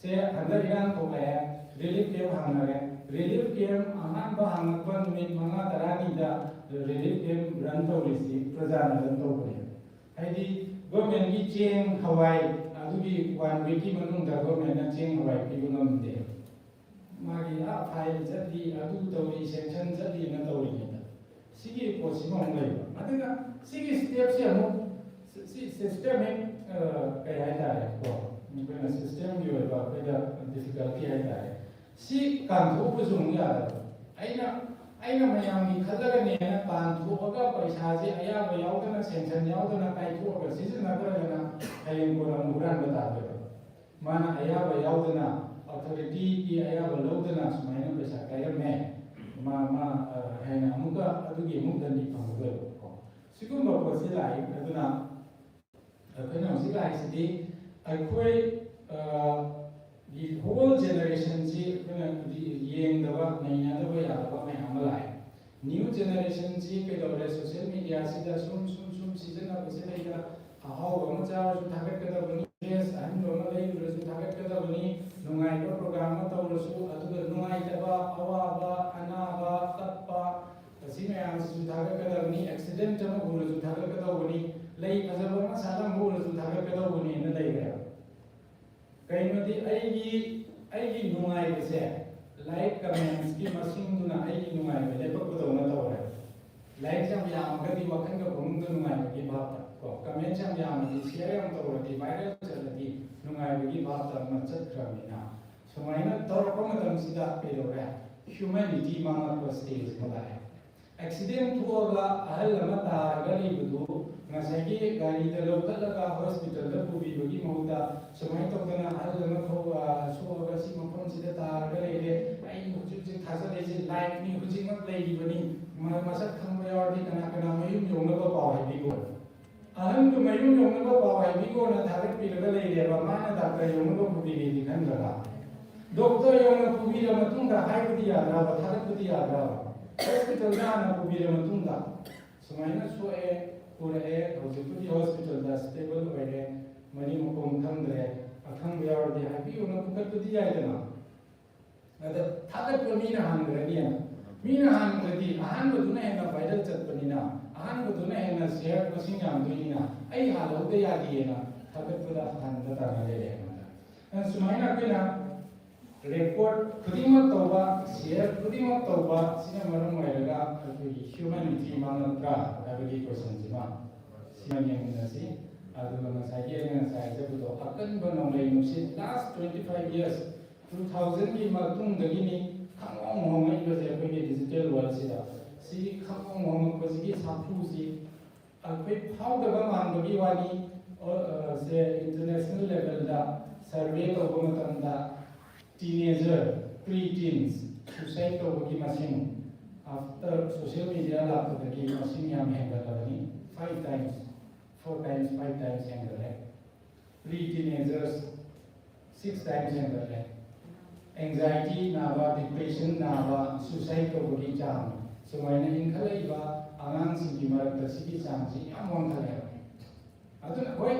ꯁꯦ ꯍꯟꯗꯛ ꯏꯔꯥꯡ ꯊꯣꯛꯂꯛꯑꯦ ꯔꯤꯂꯤꯐ ꯀꯦꯝ ꯍꯥꯡꯅꯔꯦ ꯔꯤꯂꯤꯐ ꯀꯦꯝ ꯑꯍꯥꯟꯕ ꯍꯥꯡꯉꯛꯄ ꯅꯨꯃꯤꯠ 5-10ꯅꯤꯗ ꯔꯤꯂꯤꯐ ꯀꯦꯝ ꯔꯟ ꯇꯧꯔꯤꯁꯤ ꯄ꯭ꯔꯖꯥꯅ ꯔꯟ ꯇꯧꯕꯅꯦ ꯍꯥꯏꯗꯤ ꯒꯣꯔꯃꯦꯟꯒꯤ ꯆꯦꯡ ꯍꯋꯥꯏ ꯑꯗꯨꯒꯤ 1 ꯋꯤꯛꯀꯤ ꯃꯅꯨꯡꯗ ꯒꯣꯔꯃꯦꯟꯅ ꯆꯦꯡ ꯍꯋꯥꯏ ꯄꯤꯕ ꯉꯝꯗꯦ ꯃꯥꯒꯤ ꯐꯥꯏꯜ ꯆꯠꯂꯤ ꯑꯗꯨ ꯇꯧꯔꯤ ꯁꯦꯡꯁꯟ ꯆꯠꯂꯤꯅ ꯇꯧꯔꯤꯉꯩꯗ ꯁꯤꯒꯤ ꯄꯣꯠꯁꯤꯃ ꯑꯃꯨꯛ ꯂꯩꯕ ꯑꯗꯨꯒ ꯁꯤꯒꯤ ꯁ꯭ꯇꯦꯞꯁꯦ ꯑꯃꯨꯛ ꯁꯤꯁꯇꯦꯃꯤꯛ ꯀꯩ ꯍꯥꯏꯇꯥꯔꯦ ꯀꯣ ꯑꯩꯈꯣꯏꯅ ꯁꯤꯁꯇꯦꯝꯒꯤ ꯑꯣꯏꯕ ꯑꯩꯈꯣꯏꯗ ꯗꯤꯐꯤꯀꯜꯇꯤ ꯍꯥꯏꯇꯥꯔꯦ ꯁꯤ ꯀꯥꯡꯊꯣꯛꯄꯁꯨ ꯑꯃꯨꯛ ꯌꯥꯗꯕ ꯑꯩꯅ ꯑꯩꯅ ꯃꯌꯥꯝꯒꯤ ꯈꯜꯂꯒꯅꯦꯅ ꯇꯥꯟꯊꯣꯛꯑꯒ ꯄꯩꯁꯥꯁꯦ ꯑꯌꯥꯕ ꯌꯥꯎꯗꯅ ꯁꯦꯟꯁꯟ ꯌꯥꯎꯗꯅ ꯀꯥꯏꯊꯣꯛꯑꯒ ꯁꯤꯖꯤꯟꯅꯗ꯭ꯔꯒꯅ ꯍꯌꯦꯡ ꯀꯣꯟꯅ ꯍꯨꯔꯥꯟꯕ ꯇꯥꯗꯣꯏꯕ ꯃꯥꯅ ꯑꯌꯥꯕ ꯌꯥꯎꯗꯅ ꯑꯣꯊꯣꯔꯤꯇꯤꯒꯤ ꯑꯌꯥꯕ ꯂꯧꯗꯅ ꯁꯨꯃꯥꯏꯅ ꯄꯩꯁꯥ ꯀꯥꯏꯔꯝꯃꯦ ꯍꯥꯏꯅ ꯑꯃꯨꯛꯀ ꯑꯗꯨꯒꯤ ꯑꯃꯨꯛ ꯗꯟꯗꯤ ꯐꯪꯒꯗꯣꯏꯕꯀꯣ ꯁꯤꯒꯨꯝꯕ ꯄꯣꯠꯁꯤ ꯂꯥꯛꯏ ꯑꯗꯨꯅ ꯑꯩꯈꯣꯏꯅ ꯍꯧꯖꯤꯛ ꯂꯥꯛꯏꯁꯤꯗꯤ ꯑꯩꯈꯣꯏ ꯍꯣꯜ ꯖꯦꯅꯦꯔꯦꯁꯟꯁꯤ ꯑꯩꯈꯣꯏꯅ ꯌꯦꯡꯗꯕ ꯅꯩꯅꯗꯕ ꯌꯥꯗꯕ ꯃꯌꯥꯝ ꯑꯃ ꯂꯥꯛꯑꯦ ꯅ꯭ꯌꯨ ꯖꯦꯅꯦꯔꯦꯁꯟꯁꯤ ꯀꯩꯗꯧꯔꯦ ꯁꯣꯁꯤꯌꯦꯜ ꯃꯤꯗꯤꯌꯥꯁꯤꯗ ꯁꯨꯝ ꯁꯤꯖꯤꯟꯅꯕꯁꯤ ꯂꯩꯗꯅ ꯑꯍꯥꯎꯕ ꯑꯃ ꯆꯥꯔꯁꯨ ꯊꯥꯒꯠꯀꯗꯕꯅꯤ ꯗ꯭ꯔꯦꯁ ꯑꯍꯟꯕ ꯑꯃ ꯂꯩꯔꯨꯔꯁꯨ ꯊꯥꯒꯠꯀꯗꯕꯅꯤ ꯅꯨꯡꯉꯥꯏꯕ ꯄ꯭ꯔꯣꯒ꯭ꯔꯥꯝ ꯑꯃ ꯇꯧꯔꯁꯨ ꯑꯗꯨꯒ ꯅꯨꯡꯉꯥꯏꯇꯕ ꯑꯋꯥꯕ ꯑꯅꯥꯕ ꯀꯞꯄ ꯑꯁꯤ ꯃꯌꯥꯝꯁꯤꯁꯨ ꯊꯥꯒꯠꯀꯗꯕꯅꯤ ꯑꯦꯛꯁꯤꯗꯦꯟ ꯑꯃ ꯎꯔꯁꯨ ꯊꯥꯒꯠꯀꯗꯧꯕꯅꯤ ꯂꯩ ꯐꯖꯕ ꯑꯃ ꯁꯥꯠꯂꯝꯕ ꯎꯔꯁꯨ ꯊꯥꯒꯠꯀꯗꯧꯕꯅꯤꯅ ꯂꯩꯈ꯭ꯔꯦꯕ ꯀꯩꯅꯣꯗꯤ ꯑꯩꯒꯤ ꯅꯨꯡꯉꯥꯏꯕꯁꯦ ꯂꯥꯏꯛ ꯀꯃꯦꯟꯠꯁꯀꯤ ꯃꯁꯤꯡꯗꯨꯅ ꯑꯩꯒꯤ ꯅꯨꯡꯉꯥꯏꯕ ꯂꯦꯞꯄꯛꯄꯗꯧꯅ ꯇꯧꯔꯦ ꯂꯥꯏꯛ ꯌꯥꯝ ꯌꯥꯝꯃꯒꯗꯤ ꯋꯥꯈꯜꯒ ꯄꯨꯛꯅꯤꯡꯗ ꯅꯨꯡꯉꯥꯏꯕꯒꯤ ꯚꯥꯕꯇ ꯀꯣ ꯀꯃꯦꯟꯠꯁ ꯌꯥꯝ ꯌꯥꯝꯃꯗꯤ ꯁꯤꯌꯔ ꯌꯥꯝ ꯇꯧꯔꯗꯤ ꯚꯥꯏꯔꯦꯜ ꯆꯠꯂꯗꯤ ꯅꯨꯡꯉꯥꯏꯕꯒꯤ ꯚꯥꯕꯇ ꯑꯃ ꯆꯠꯈ꯭ꯔꯕꯅꯤ나 ꯁꯨꯃꯥꯏꯅ ꯇꯧꯔꯛꯄ ꯃꯇꯝꯁꯤꯗ ꯀꯩꯗꯧꯔꯦ ꯍ꯭ꯌꯨꯃꯦꯅꯤꯇꯤ ꯃꯥꯡꯉꯛꯄ ꯁ꯭ꯇꯦꯖ ꯑꯃ ꯂꯥꯛꯑꯦ ꯑꯦꯛꯁꯤꯗꯦꯟ ꯊꯣꯛꯑꯒ ꯑꯍꯜ ꯑꯃ ꯇꯥꯔꯒ ꯂꯩꯕꯗꯨ ꯉꯁꯥꯏꯒꯤ ꯒꯥꯔꯤꯗ ꯂꯧꯈꯠꯂꯒ ꯍꯣꯁꯄꯤꯇꯥꯜꯗ ꯄꯨꯕꯤꯕꯒꯤ ꯃꯍꯨꯠꯇ ꯁꯨꯃꯥꯏꯅ ꯇꯧꯗꯅ ꯑꯍꯜ ꯑꯃ ꯁꯣꯛꯑꯒ ꯁꯤ ꯃꯐꯝꯁꯤꯗ ꯇꯥꯔꯒ ꯂꯩꯔꯦ ꯑꯩ ꯍꯧꯖꯤꯛ ꯊꯥꯖꯔꯛꯏꯁꯦ ꯂꯥꯏꯐꯅꯤ ꯍꯧꯖꯤꯛꯃꯛ ꯂꯩꯔꯤꯕꯅꯤ ꯃꯁꯛ ꯈꯪꯕ ꯌꯥꯎꯔꯗꯤ ꯀꯅꯥ ꯃꯌꯨꯝ ꯌꯧꯅꯕ ꯄꯥꯎ ꯍꯥꯏꯕꯤꯈꯣ ꯑꯍꯟꯗꯨ ꯃꯌꯨꯝ ꯌꯧꯅꯕ ꯄꯥꯎ ꯍꯥꯏꯕꯤꯈꯣꯅ ꯊꯥꯒꯠꯄꯤꯔꯒ ꯂꯩꯔꯦꯕ ꯃꯥꯅ ꯗꯥꯛꯇꯔ ꯌꯧꯅꯕ ꯄꯨꯕꯤꯔꯦꯗꯤ ꯈꯟꯗ꯭ꯔꯒ ꯗꯣꯛꯇꯔ ꯌꯧꯅ ꯄꯨꯕꯤꯔ ꯃꯇꯨꯡꯗ ꯍꯥꯏꯕꯗꯤ ꯌꯥꯗ꯭ꯔꯕ ꯊꯥꯒꯠꯄꯗꯤ ꯌꯥꯗ꯭ꯔꯕ ꯍꯣꯁꯄꯤꯇꯥꯜꯗ ꯍꯥꯟꯅ ꯄꯨꯕꯤꯔ ꯃꯇꯨꯡꯗ ꯁꯨꯃꯥꯏꯅ ꯁꯣꯛꯑꯦ ꯄꯨꯔꯛꯑꯦ ꯍꯧꯖꯤꯛꯄꯨꯗꯤ ꯍꯣꯁꯄꯤꯇꯥꯜꯗ ꯁ꯭ꯇꯦꯕꯜ ꯑꯣꯏꯔꯦ ꯃꯔꯤ ꯃꯈꯣꯡ ꯈꯪꯗ꯭ꯔꯦ ꯑꯈꯪꯕ ꯌꯥꯎꯔꯗꯤ ꯍꯥꯏꯕꯤꯌꯨꯅ ꯄꯨꯈꯠꯄꯗꯤ ꯌꯥꯏꯗꯅ ꯑꯗ ꯊꯥꯒꯠꯄ ꯃꯤꯅ ꯍꯥꯟꯈ꯭ꯔꯅꯤꯅ ꯃꯤꯅ ꯍꯥꯟꯈ꯭ꯔꯗꯤ ꯑꯍꯥꯟꯕꯗꯨꯅ ꯍꯦꯟꯅ ꯚꯥꯏꯔꯦꯜ ꯆꯠꯄꯅꯤꯅ ꯑꯍꯥꯟꯕꯗꯨꯅ ꯍꯦꯟꯅ ꯁꯤꯌꯔ ꯃꯁꯤꯡ ꯌꯥꯝꯗꯣꯏꯅꯤꯅ ꯑꯩ ꯍꯥꯜꯍꯧꯗ ꯌꯥꯗꯦꯅ ꯊꯥꯒꯠꯄꯗ ꯍꯥꯟꯕ ꯇꯥꯅ ꯂꯩꯔꯦ ꯁꯨꯃꯥꯏꯅ ꯑꯩꯈꯣꯏꯅ ꯔꯦꯀꯣꯔꯠ ꯈꯨꯗꯤꯡꯃꯛ ꯇꯧꯕ ꯁꯤꯌꯔ ꯈꯨꯗꯤꯡꯃꯛ ꯇꯧꯕ ꯁꯤꯅ ꯃꯔꯝ ꯑꯣꯏꯔꯒ ꯑꯩꯈꯣꯏꯒꯤ ꯍ꯭ꯌꯨꯃꯦꯅꯤꯇꯤ ꯃꯥꯡꯉꯛꯄ꯭ꯔꯥ ꯍꯥꯏꯕꯒꯤ ꯀꯣꯏꯁꯟꯁꯤꯃ ꯁꯤꯃ ꯌꯦꯡꯃꯤꯟꯅꯁꯤ ꯑꯗꯨꯒ ꯉꯁꯥꯏꯒꯤ ꯑꯩꯅ ꯉꯁꯥꯏ ꯍꯥꯏꯖꯕꯗꯣ ꯑꯀꯟꯕ ꯅꯣꯡꯂꯩ ꯅꯨꯡꯁꯤꯠ ꯂꯥꯁ 25 years 2000ꯒꯤ ꯃꯇꯨꯡꯗꯒꯤꯅꯤ ꯈꯪꯍꯣꯡ ꯍꯣꯡꯉꯛꯏꯕꯁꯦ ꯑꯩꯈꯣꯏꯒꯤ ꯗꯤꯖꯤꯇꯦꯜ ꯋꯥꯔꯜꯁꯤꯗ ꯁꯤꯒꯤ ꯈꯪꯍꯣꯡ ꯍꯣꯡꯉꯛꯄꯁꯤꯒꯤ ꯁꯥꯐꯨꯁꯤ ꯑꯩꯈꯣꯏ ꯐꯥꯎꯗꯕ ꯃꯥꯟꯕꯒꯤ ꯋꯥꯅꯤ ꯁꯦ ꯏꯟꯇꯔꯅꯦꯁꯅꯦꯜ ꯂꯦꯚꯦꯜꯗ ꯁꯔꯚꯦ ꯇꯧꯕ ꯃꯇꯝꯗ ꯇꯤꯅꯦꯖꯔ ꯄ꯭ꯔꯤ ꯇꯤꯟꯁ ꯁꯨꯁꯥꯏꯠ ꯇꯧꯕꯒꯤ ꯃꯁꯤꯡ ꯑꯥꯐꯇꯔ ꯁꯣꯁꯤꯌꯦꯜ ꯃꯤꯗꯤꯌꯥ ꯂꯥꯛꯄꯗꯒꯤ ꯃꯁꯤꯡ ꯌꯥꯝ ꯍꯦꯟꯒꯠꯂꯕꯅꯤ 5 times 4 times 5 times hengale pre-teenagers 6 times hengale anxiety naba depression naba suicide tawbagi chang sumaina inkhaliba angang singi marakta sigi chang si yam wangkhale aduna hoi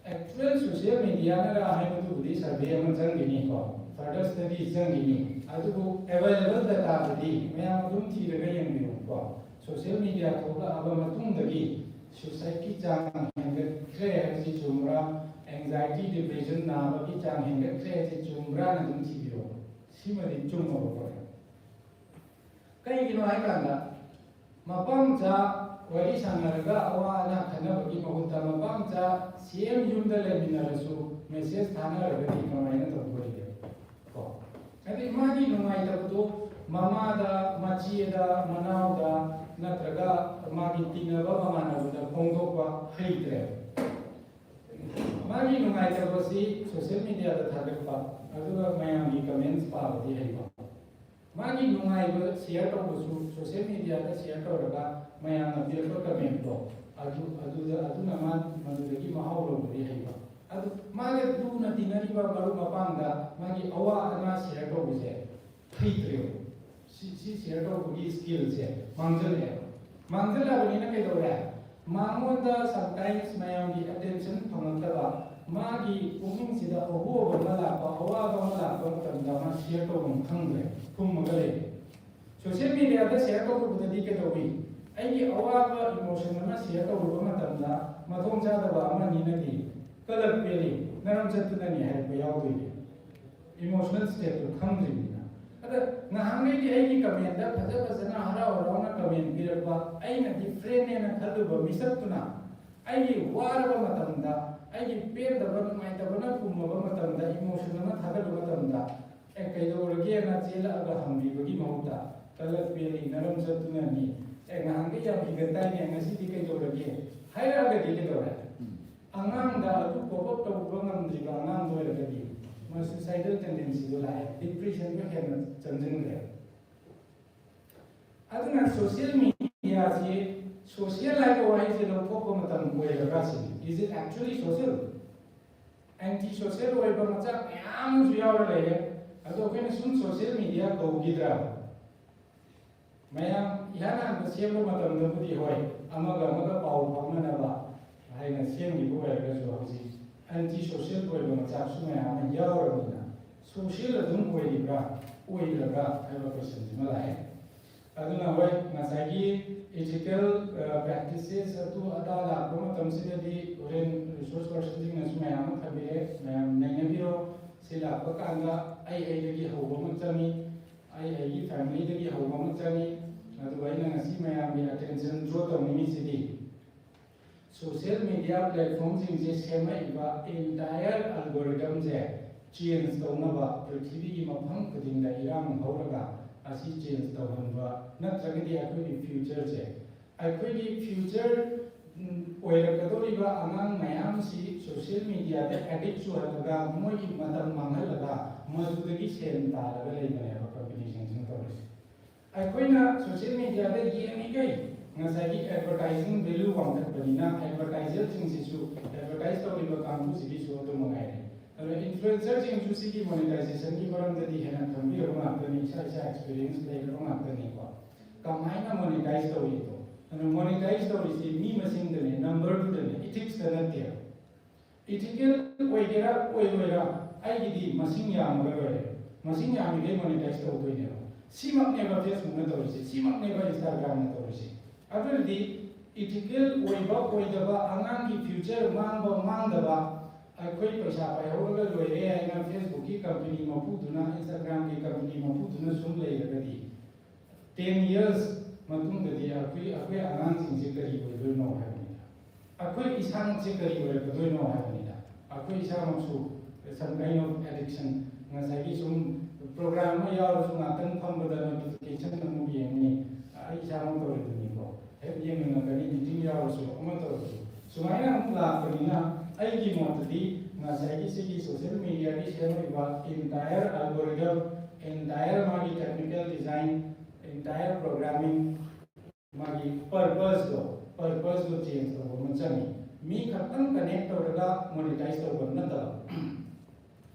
actual social media na ra hai bu di survey am jangini ko further study jangini adubu available data budi mayam dum thi raga yengbiu ko social media thola aba matungdagi suicide ki chang hengakre hasi chumra anxiety depression naba ki chang hengakre hasi chumra na dum thibiro simari chumma ko kai gino hai kanda mapam cha wari sanaraga awa ana khanabagi mahutta mapam cha same yumda leminarasu message thanaraga di kamaina tawbori ko adi magi nungai tabdu mama da machi da manau da natraga magi tinaba mamana da pongdokwa heitre magi nungai tabasi social media da thagakpa aduga mayamgi comments pa badi heiba magi nungai ba share tawbusu social media da share tawraga mayamna pirpa comment do aduna madudagi mahawlo badi heiba adu magi duna tinari ba maru mapanga magi awa ana share tawbuse heitre si share tawbugi skill se mangjale mangalabnina kaidore mangonda sometimes mayamgi attention phangantaba magi punging sida obo mala pa awa mala pa tamda ma share tawum khangre kumagale social media da share tawbu budadi kaidori aigi awa emotion na share tawbu matamda madong jada ba ma ni nadi kalak peli naram chatna ni hai ba yawi emotional state to khangre ada nahangai di aigi comment da phaja phajana hara rauna comment birba aina different ena khaluba misaptuna aigi waraba matamda aigi pedaba maitabana kumaba matamda emotion na thagalu matamda ekaido rage na chela aga hambi bagi mahuta Talat Peli, Naram Satunani, and Hangaya Bigatani and Asiti Kajoragi, Higher Dora. Angang da tu pop up program di angang do lagi. Mas suicidal tendency do lai, depression ko kena chanjung le. Aduna social media si social life wise lo pop ko matam ko is it actually social? Anti-social way ba macam yang jual le, atau kena sun social media kau gidra. Mayang yana bersiap lo matam tu di hoy, amaga pau pau mana ba. Haina siang di bawah kerja suami anti-social kau yang macam semua yang jauh ni na social itu kau di bawah, kau di bawah apa persen cuma lah. Aduna kau ngasih ethical practices itu adalah kau macam sih di orang resource person yang semua yang kami nanya biro sila pakai anda lagi hawa macam ni, family lagi hawa macam ni, adu kau yang ngasih macam ni attention draw tu ni sih. Social media platforms in this schema iba entire algorithm je change to na ba prithvi ki mafam kuding da iram horaga asi change to han ba na tragedi akoi future je akoi future oira kadori ba amang mayam si social media de addict chu halaga moi ki matam manghalaga madudagi sen ta laga leina ba combination jing to akoi na social media de yemi kai ngasagi advertising value wangkat banina advertiser sing sisu advertise to riba kampu sigi su to mangai alo influencer sing su sigi monetization ki koram dadi hena thambi ro na tani cha experience le ro na tani ko kamaina monetize to ito alo monetize to isi mi masing dane number to dane ethics dane tia ethical oigera ai gidi masing ya magare masing ya mi monetize to ne simak ne ba Facebook na to isi simak ne ba Instagram na to isi Adulti ethical oiba angang ki future mangdaba akoi paisa pai hoga loire aina Facebook ki company mapuduna Instagram ki company mapuduna sum leiragadi 10 years matung dadi akoi angang sing se kari boi no haini akoi isang se kari boi no haini akoi isang su some kind of addiction ngasagi sum program ma yaw sum atan phambada notification namu yengni ai isang to ri ko yang mengenai meeting ya harus amat terus. Semuanya amlah kerana aiki motadi ngasih segi social media di sana iba entire algorithm, entire magi technical design, entire programming magi purpose do change to macam ni. Mi katang connect to rega monetize to benda tu.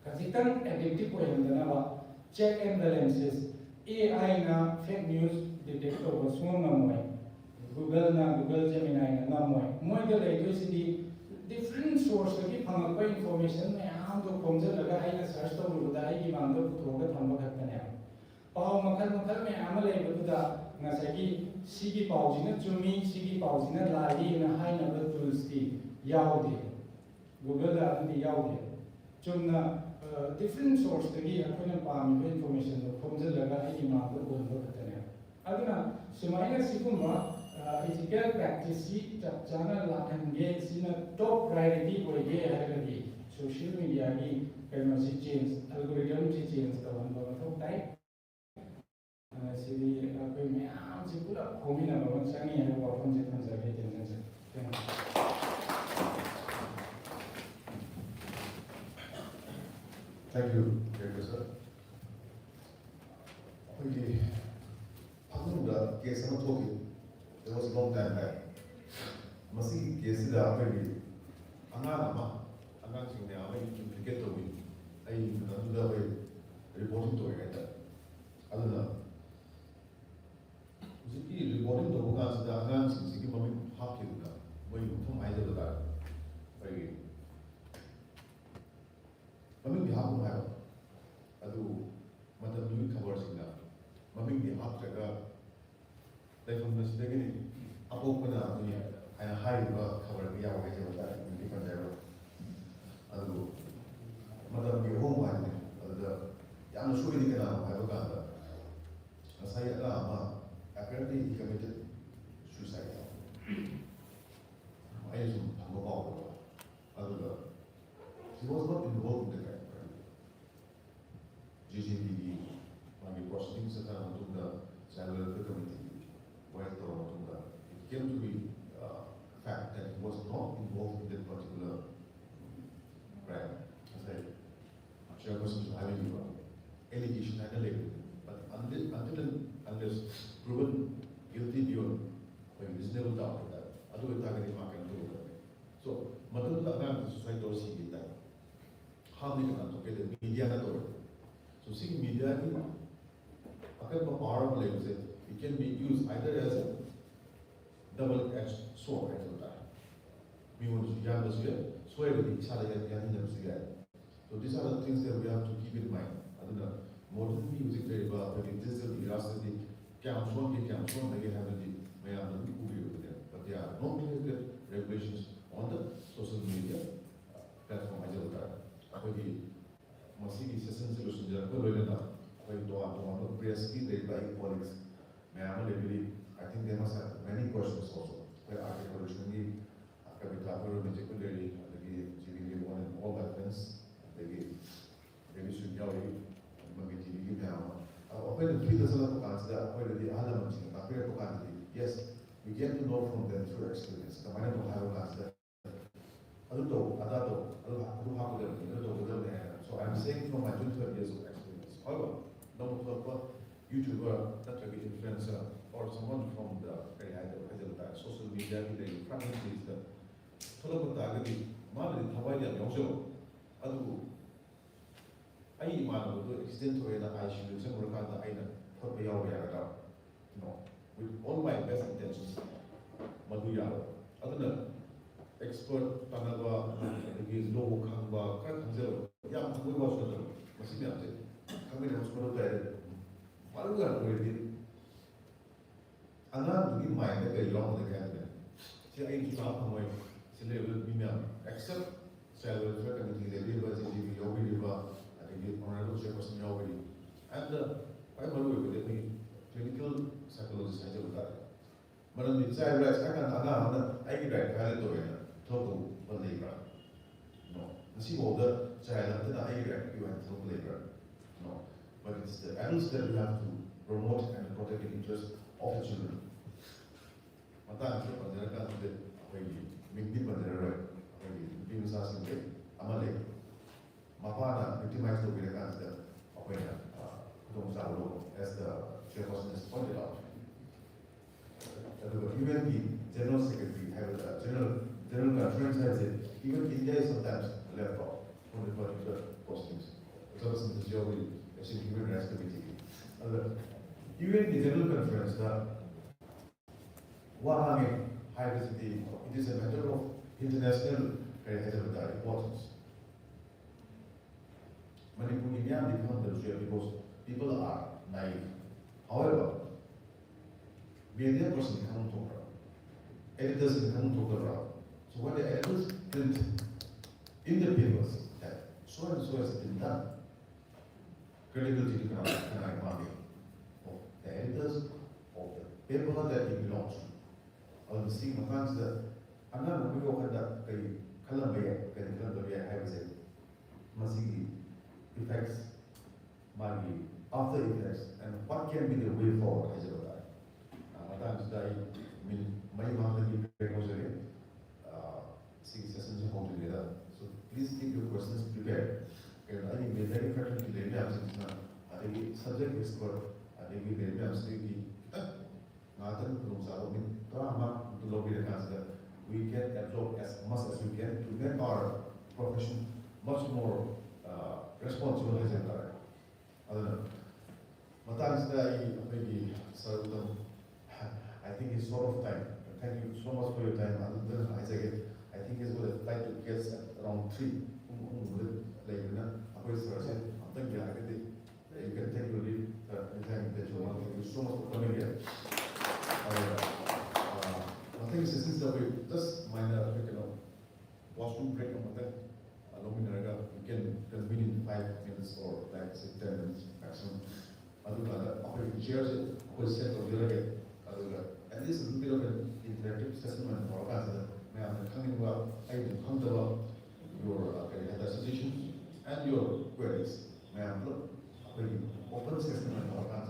Kasihkan addictive ko yang dana ba check and balances AI na fake news detect to semua namai. Google Gemini na moi the electricity different source lagi phangakpa information mayam do komja laga ai na search to ruda ai gi mangdo putroga thamba khatane pau makal me amale buda ngasagi sigi paujina chumi sigi paujina lali na hai na tools ti yaude Google da andi yaude chumna different source lagi apuna pam information do komja laga ai gi mangdo putroga khatane aduna sumaina sikumba ethical practice chana lakhange sina top priority boige haragadi social media ni kaimasi change algorithm chi change kawan ba thok tai sili koi me am si pura khomina ba sangi ha ba phone je thon sa ke tension
Thank you, Director Sir. Okay, the case I'm talking, it was a long time back. Masi case da maybe angan sing ne awai implicate to me. Ai nanu da way reporting to it. Aduna Ziki reporting to bukan da angan sing sigi mami half ki da. Boy from ai da. Ai mami bi half mai. Adu matam new cover sing da. Mami bi half jaga from the beginning, up open up and high cover the hour in different area. And Madam, your home one, the young shooting can have a gun. As I apparently he committed suicide. I assume he was not involved in the crime. GCPD, maybe proceedings at the National Welfare Committee, where it came to be fact that he was not involved in that particular crime. As I chairperson having allegation and a label, but unless proven guilty beyond reasonable doubt of that, otherwise targeting market to so Madam the society or see that how many can to get the media so see media power of labels it can be used either as a double-edged sword at the time. We want to young as well, swear with each other and so these are the things that we have to keep in mind. I don't know, modern music very well, but it is the veracity, counts one, they have the may have the with them. But there are no clear regulations on the social media platform. I tell that. Masiki session solution, there are no way to press key by colleagues. May I think they must have many questions also. Where article originally, particularly the one and all that things, maybe should go maybe TV now. When the feeders are consider whether the elements appear to candidate, yes, we get to know from them through experience. The money don't have a consider. So I'm saying from my 25 years of experience. However, no YouTuber, not like an influencer, or someone from the social media, they front is the Tolopatagati, Madrid, Hawaii, and also Adu. I imagine extent to the I should use work on the island for the Yawaya. No, with all my best intentions, Maduya, other expert Panava, the low Kamba, Kanzel, Yam, we was the Masimia, coming out for the Maluga already. I'm not to give mind that they long the cabinet. See, I keep up on my syllable female, except Cell Welfare Committee, the river, the Yogi River, and the Honorable Chairperson Yogi. And I believe with the clinical psychologist, I tell that. Madam, the child rights, I can't allow I get a calendar, total labor. No. The sea order, child, I get you and total labor. No. But it's the adults that we have to promote and protect the interests of the children. Mata itu penjara kan sudah mimpi penjara, mimpi besar sendiri, amalek. Maka ada victimized to be the kan sudah apa ya, untuk selalu as the chairperson has pointed out. Even the general secretary, general conference has it. Even India is sometimes left out from the particular postings. Because in the job, it's in human rights committee. Even the general conference, it is a matter of international importance. Manipulation becomes because people are naive. However, media person come to editors come to so when the editors print in the papers that so and so has been done, credibility to MAMI of the editors of the paper that it belongs to. On the same times that another we go that Columbia has it Masigi effects, Magi, after effects, and what can be the way forward as well. Sometimes I mean my mom was sessions of home together. So please keep your questions prepared. And I think we're very friendly to the Indians. I think subject is for I think we very much we can absorb as much as we can to make our profession much more responsible as a other maybe I think it's sort of time. Thank you so much for your time. I think it's going to fly to get around 3. Like you can take your leave anytime that you want. Thank you so much for coming here. I think since that we just minor washroom break on that, we can convene in 5 minutes or like say 10 minutes maximum. Chairs it, set of the and this is a bit of an interactive session for us. May I coming up, I will come to your suggestions and your queries. May I open session for us.